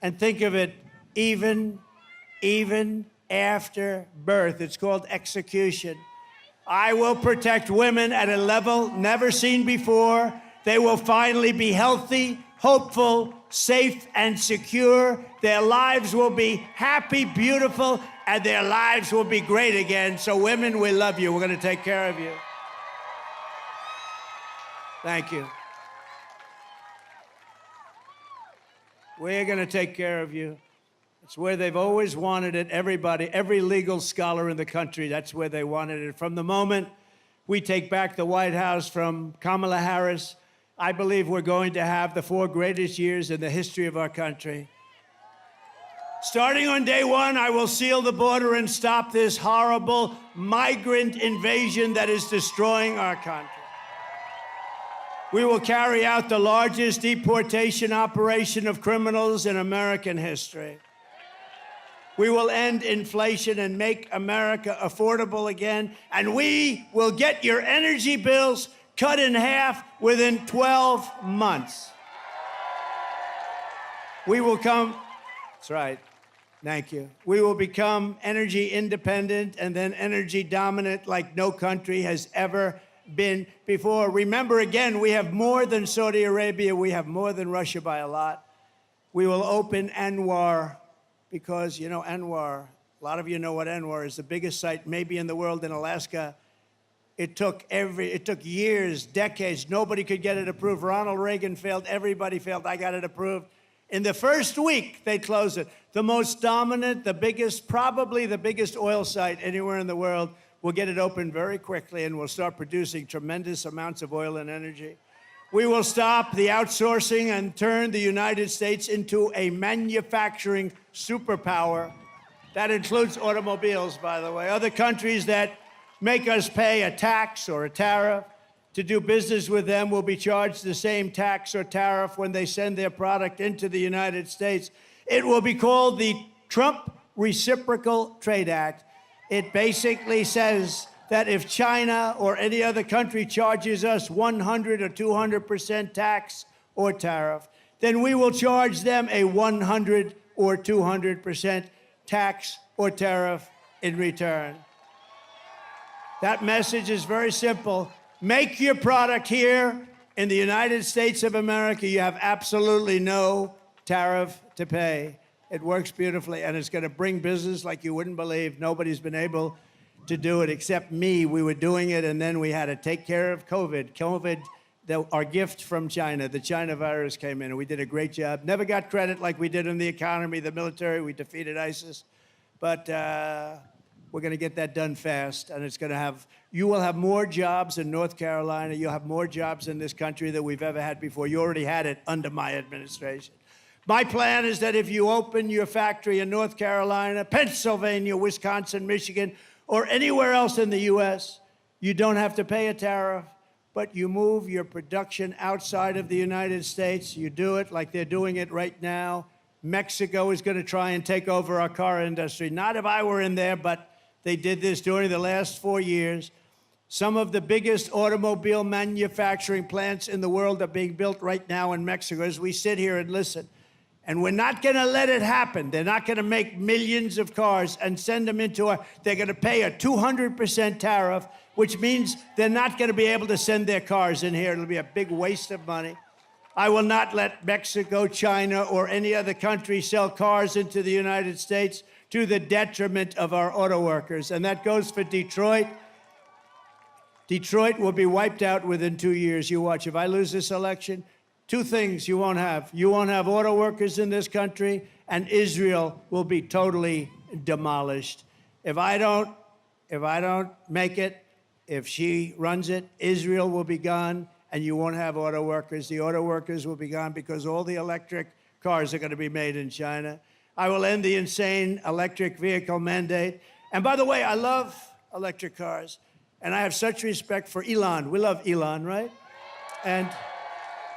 And think of it, even after birth. It's called execution. I will protect women at a level never seen before. They will finally be healthy, hopeful, safe, and secure. Their lives will be happy, beautiful, and their lives will be great again. So women, we love you. We're going to take care of you. Thank you. We're going to take care of you. It's where they've always wanted it. Everybody, every legal scholar in the country, that's where they wanted it. From the moment we take back the White House from Kamala Harris, I believe we're going to have the 4 greatest years in the history of our country. Starting on day 1, I will seal the border and stop this horrible migrant invasion that is destroying our country. We will carry out the largest deportation operation of criminals in American history. We will end inflation and make America affordable again, and we will get your energy bills cut in half within 12 months. We will come, that's right, thank you. We will become energy independent and then energy dominant like no country has ever been before. Remember, again, we have more than Saudi Arabia. We have more than Russia by a lot. We will open Anwar because, you know, Anwar, a lot of you know what Anwar is, the biggest site maybe in the world in Alaska. It took years, decades. Nobody could get it approved. Ronald Reagan failed. Everybody failed. I got it approved. In the first week, they closed it. The most dominant, the biggest, probably the biggest oil site anywhere in the world. We'll get it open very quickly, and we'll start producing tremendous amounts of oil and energy. We will stop the outsourcing and turn the United States into a manufacturing superpower. That includes automobiles, by the way. Other countries that make us pay a tax or a tariff to do business with them will be charged the same tax or tariff when they send their product into the United States. It will be called the Trump Reciprocal Trade Act. It basically says that if China or any other country charges us 100 or 200% tax or tariff, then we will charge them a 100 or 200% tax or tariff in return. That message is very simple. Make your product here in the United States of America. You have absolutely no tariff to pay. It works beautifully, and it's going to bring business like you wouldn't believe. Nobody's been able to do it except me. We were doing it, and then we had to take care of COVID. Our gift from China, the China virus came in, and we did a great job. Never got credit like we did in the economy, the military. We defeated ISIS. But we're going to get that done fast, and you will have more jobs in North Carolina. You'll have more jobs in this country than we've ever had before. You already had it under my administration. My plan is that if you open your factory in North Carolina, Pennsylvania, Wisconsin, Michigan, or anywhere else in the U.S., you don't have to pay a tariff, but you move your production outside of the United States. You do it like they're doing it right now. Mexico is going to try and take over our car industry. Not if I were in there, but they did this during the last 4 years. Some of the biggest automobile manufacturing plants in the world are being built right now in Mexico as we sit here and listen. And we're not going to let it happen. They're not going to make millions of cars and send them they're going to pay a 200% tariff, which means they're not going to be able to send their cars in here. It'll be a big waste of money. I will not let Mexico, China, or any other country sell cars into the United States to the detriment of our auto workers. And that goes for Detroit. Detroit will be wiped out within 2 years. You watch. If I lose this election, 2 things you won't have. You won't have auto workers in this country, and Israel will be totally demolished. If I don't make it, if she runs it, Israel will be gone, and you won't have auto workers. The auto workers will be gone because all the electric cars are going to be made in China. I will end the insane electric vehicle mandate. And by the way, I love electric cars, and I have such respect for Elon. We love Elon, right? And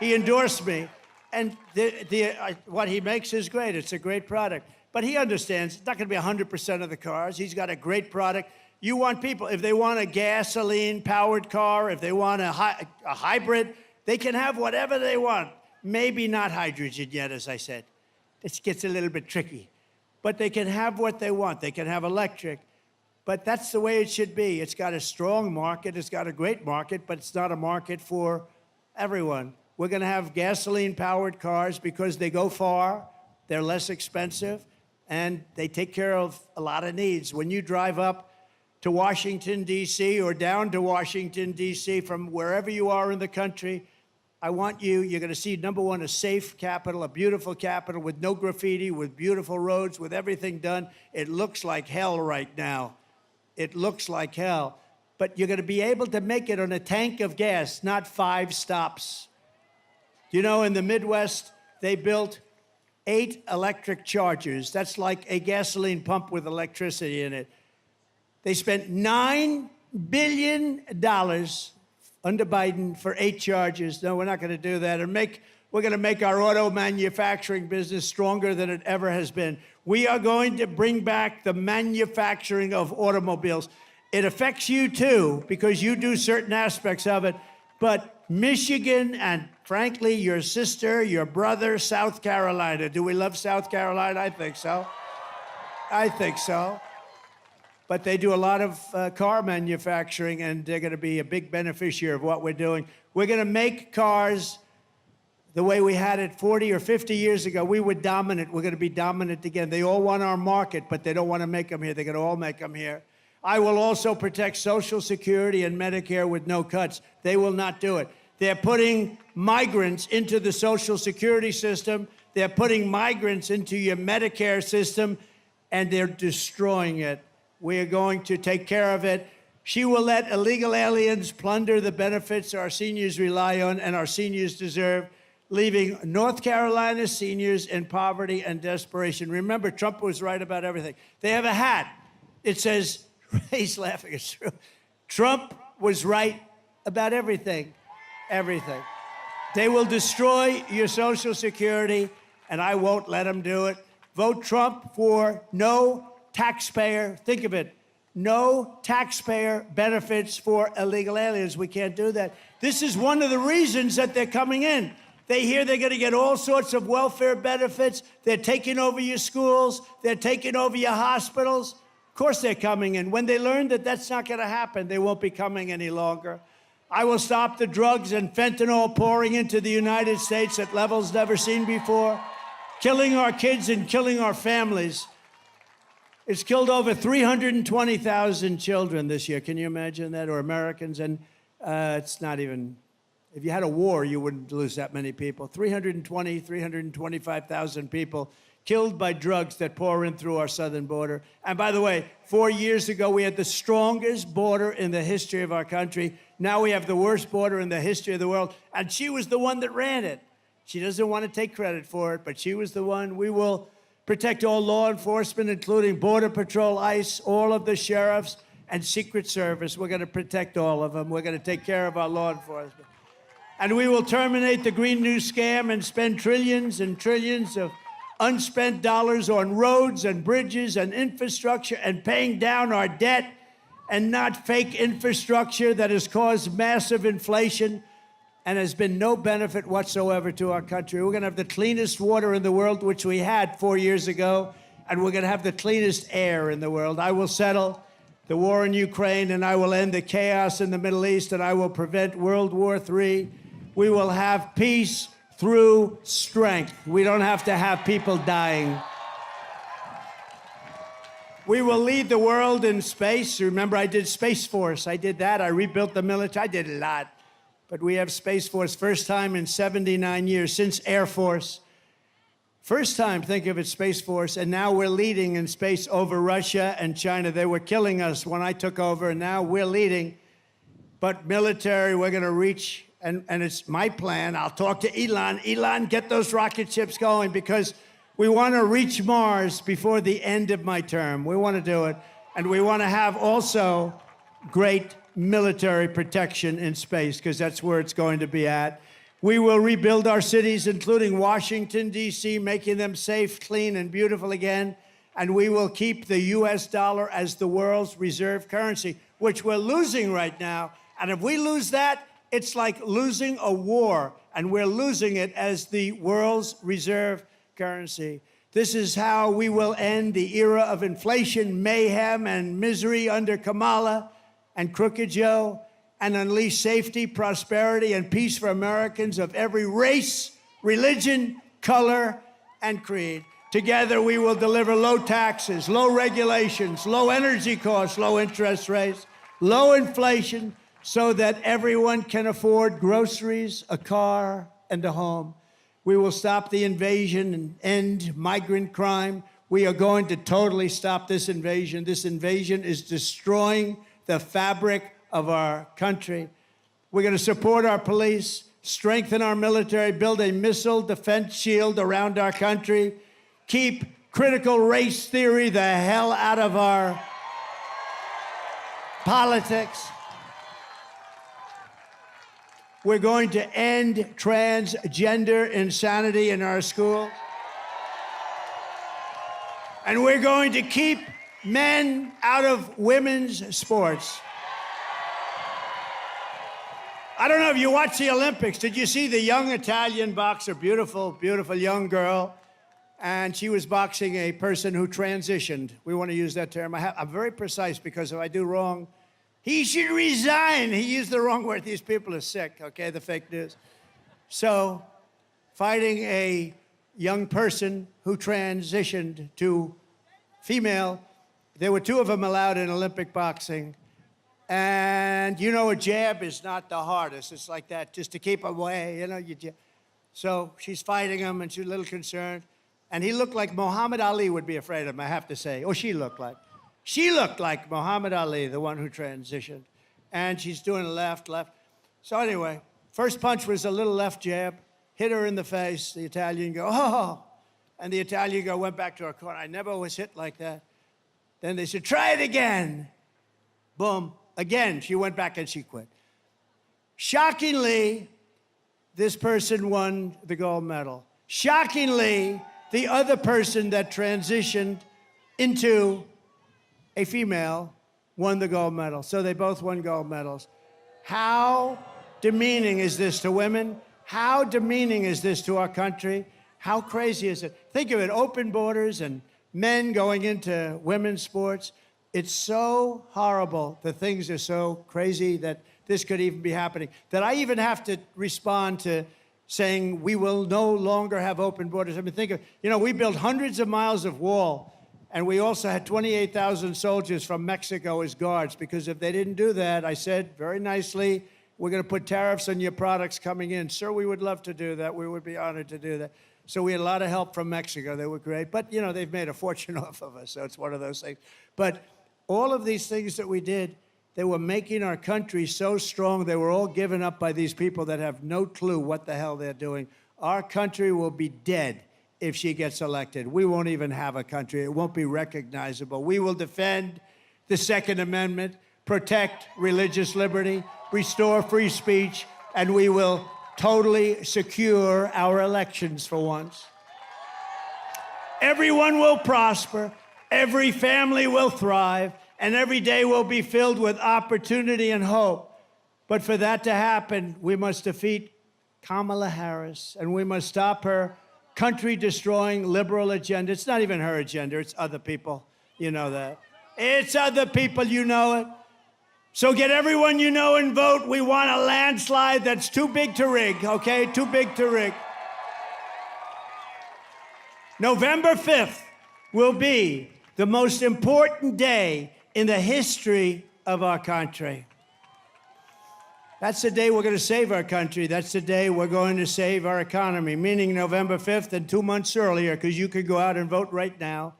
he endorsed me, and what he makes is great. It's a great product. But he understands it's not going to be 100% of the cars. He's got a great product. You want people, if they want a gasoline-powered car, if they want a hybrid, they can have whatever they want. Maybe not hydrogen yet, as I said. This gets a little bit tricky. But they can have what they want. They can have electric. But that's the way it should be. It's got a strong market. It's got a great market, but it's not a market for everyone. We're going to have gasoline-powered cars because they go far, they're less expensive, and they take care of a lot of needs. When you drive up to Washington, D.C., or down to Washington, D.C., from wherever you are in the country, you're going to see, number one, a safe capital, a beautiful capital with no graffiti, with beautiful roads, with everything done. It looks like hell right now. It looks like hell. But you're going to be able to make it on a tank of gas, not 5 stops. You know, in the Midwest, they built 8 electric chargers. That's like a gasoline pump with electricity in it. They spent $9 billion under Biden for 8 charges. No, we're not going to do that. We're going to make our auto manufacturing business stronger than it ever has been. We are going to bring back the manufacturing of automobiles. It affects you too, because you do certain aspects of it. But Michigan and, frankly, your sister, your brother, South Carolina. Do we love South Carolina? I think so. I think so. But they do a lot of car manufacturing, and they're going to be a big beneficiary of what we're doing. We're going to make cars the way we had it 40 or 50 years ago. We were dominant. We're going to be dominant again. They all want our market, but they don't want to make them here. They're going to all make them here. I will also protect Social Security and Medicare with no cuts. They will not do it. They're putting migrants into the Social Security system. They're putting migrants into your Medicare system, and they're destroying it. We are going to take care of it. She will let illegal aliens plunder the benefits our seniors rely on and our seniors deserve, leaving North Carolina seniors in poverty and desperation. Remember, Trump was right about everything. They have a hat. It says, he's laughing, it's true. Trump was right about everything. Everything. They will destroy your Social Security, and I won't let them do it. Vote Trump for no taxpayer, think of it, no taxpayer benefits for illegal aliens. We can't do that. This is one of the reasons that they're coming in. They hear they're going to get all sorts of welfare benefits. They're taking over your schools. They're taking over your hospitals. Of course they're coming in. When they learn that that's not going to happen, they won't be coming any longer. I will stop the drugs and fentanyl pouring into the United States at levels never seen before, killing our kids and killing our families. It's killed over 320,000 children this year. Can you imagine that? Or Americans. And it's not even, if you had a war, you wouldn't lose that many people. 325,000 people killed by drugs that pour in through our southern border. And by the way, 4 years ago, we had the strongest border in the history of our country. Now we have the worst border in the history of the world. And she was the one that ran it. She doesn't want to take credit for it, but she was the one. We will protect all law enforcement, including Border Patrol, ICE, all of the sheriffs, and Secret Service. We're going to protect all of them. We're going to take care of our law enforcement. And we will terminate the Green New Scam and spend trillions and trillions of unspent dollars on roads and bridges and infrastructure and paying down our debt, and not fake infrastructure that has caused massive inflation and has been no benefit whatsoever to our country. We're going to have the cleanest water in the world, which we had 4 years ago, and we're going to have the cleanest air in the world. I will settle the war in Ukraine, and I will end the chaos in the Middle East, and I will prevent World War III. We will have peace through strength. We don't have to have people dying. We will lead the world in space. Remember, I did Space Force. I did that. I rebuilt the military. I did a lot. But we have Space Force, first time in 79 years, since Air Force. First time, think of it, Space Force, and now we're leading in space over Russia and China. They were killing us when I took over, and now we're leading. But military, we're going to reach, and it's my plan. I'll talk to Elon. Elon, get those rocket ships going, because we want to reach Mars before the end of my term. We want to do it. And we want to have also great military protection in space, because that's where it's going to be at. We will rebuild our cities, including Washington, D.C., making them safe, clean, and beautiful again. And we will keep the U.S. dollar as the world's reserve currency, which we're losing right now. And if we lose that, it's like losing a war, and we're losing it as the world's reserve currency. This is how we will end the era of inflation, mayhem, and misery under Kamala and Crooked Joe, and unleash safety, prosperity, and peace for Americans of every race, religion, color, and creed. Together, we will deliver low taxes, low regulations, low energy costs, low interest rates, low inflation, so that everyone can afford groceries, a car, and a home. We will stop the invasion and end migrant crime. We are going to totally stop this invasion. This invasion is destroying the fabric of our country. We're going to support our police, strengthen our military, build a missile defense shield around our country, keep critical race theory the hell out of our politics. We're going to end transgender insanity in our school. And we're going to keep men out of women's sports. I don't know if you watched the Olympics. Did you see the young Italian boxer, beautiful, beautiful young girl? And she was boxing a person who transitioned. We want to use that term. I'm very precise because if I do wrong, he should resign. He used the wrong word. These people are sick, okay, the fake news. So, fighting a young person who transitioned to female, there were two of them allowed in Olympic boxing. And you know, a jab is not the hardest. It's like that, just to keep away, you know. So she's fighting him, and she's a little concerned. And he looked like Muhammad Ali would be afraid of him, I have to say. Oh, she looked like. She looked like Muhammad Ali, the one who transitioned. And she's doing left. So anyway, first punch was a little left jab, hit her in the face. The Italian go, oh. And the Italian go, went back to her corner. I never was hit like that. Then they said, try it again. Boom. Again, she went back and she quit. Shockingly, this person won the gold medal. Shockingly, the other person that transitioned into a female won the gold medal. So they both won gold medals. How demeaning is this to women? How demeaning is this to our country? How crazy is it? Think of it, open borders and men going into women's sports. It's so horrible. The things are so crazy that this could even be happening, that I even have to respond to saying we will no longer have open borders. I mean, think of, you know, we built hundreds of miles of wall, and we also had 28,000 soldiers from Mexico as guards, because if they didn't do that, I said very nicely, we're going to put tariffs on your products coming in. Sir, we would love to do that. We would be honored to do that. So we had a lot of help from Mexico. They were great. But, you know, they've made a fortune off of us, so it's one of those things. But all of these things that we did, they were making our country so strong. They were all given up by these people that have no clue what the hell they're doing. Our country will be dead if she gets elected. We won't even have a country. It won't be recognizable. We will defend the Second Amendment, protect religious liberty, restore free speech, and we will totally secure our elections for once. Everyone will prosper, every family will thrive, and every day will be filled with opportunity and hope. But for that to happen, we must defeat Kamala Harris, and we must stop her country-destroying liberal agenda. It's not even her agenda, it's other people. You know that. It's other people, you know it. So get everyone you know and vote. We want a landslide that's too big to rig, okay? Too big to rig. November 5th will be the most important day in the history of our country. That's the day we're going to save our country. That's the day we're going to save our economy, meaning November 5th and 2 months earlier, because you could go out and vote right now.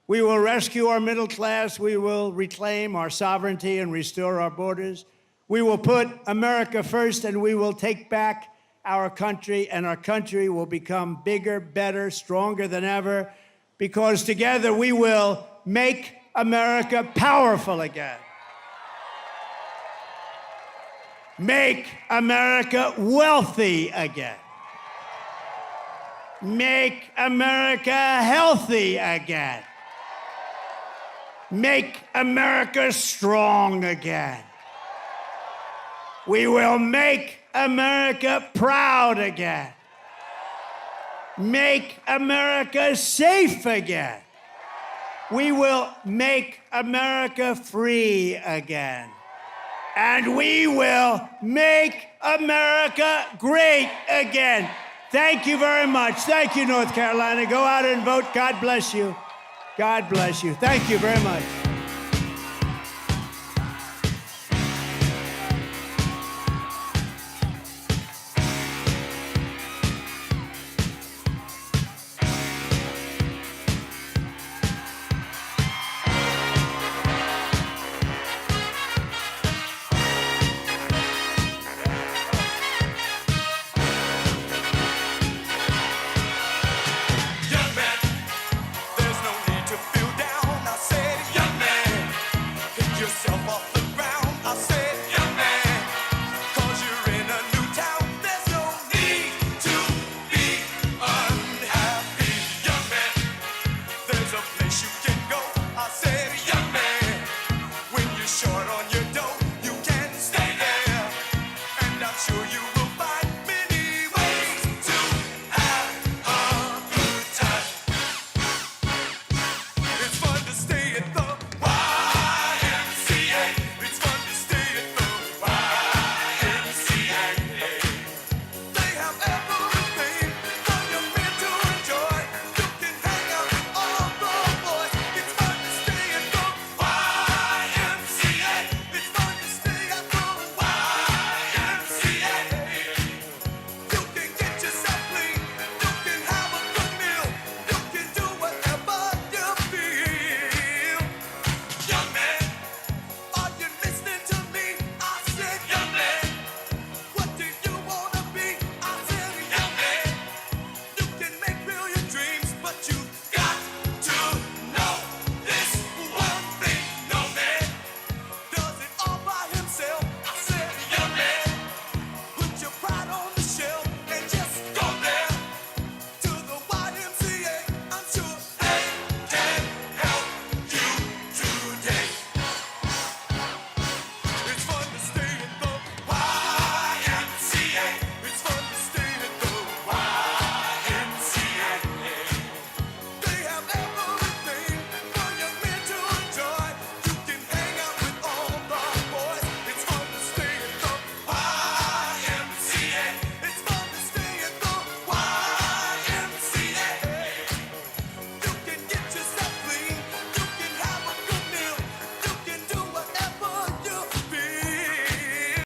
We will rescue our middle class. We will reclaim our sovereignty and restore our borders. We will put America first, and we will take back our country, and our country will become bigger, better, stronger than ever, because together we will make America powerful again. Make America wealthy again. Make America healthy again. Make America strong again. We will make America proud again. Make America safe again. We will make America free again. And we will make America great again. Thank you very much. Thank you, North Carolina. Go out and vote. God bless you. God bless you. Thank you very much.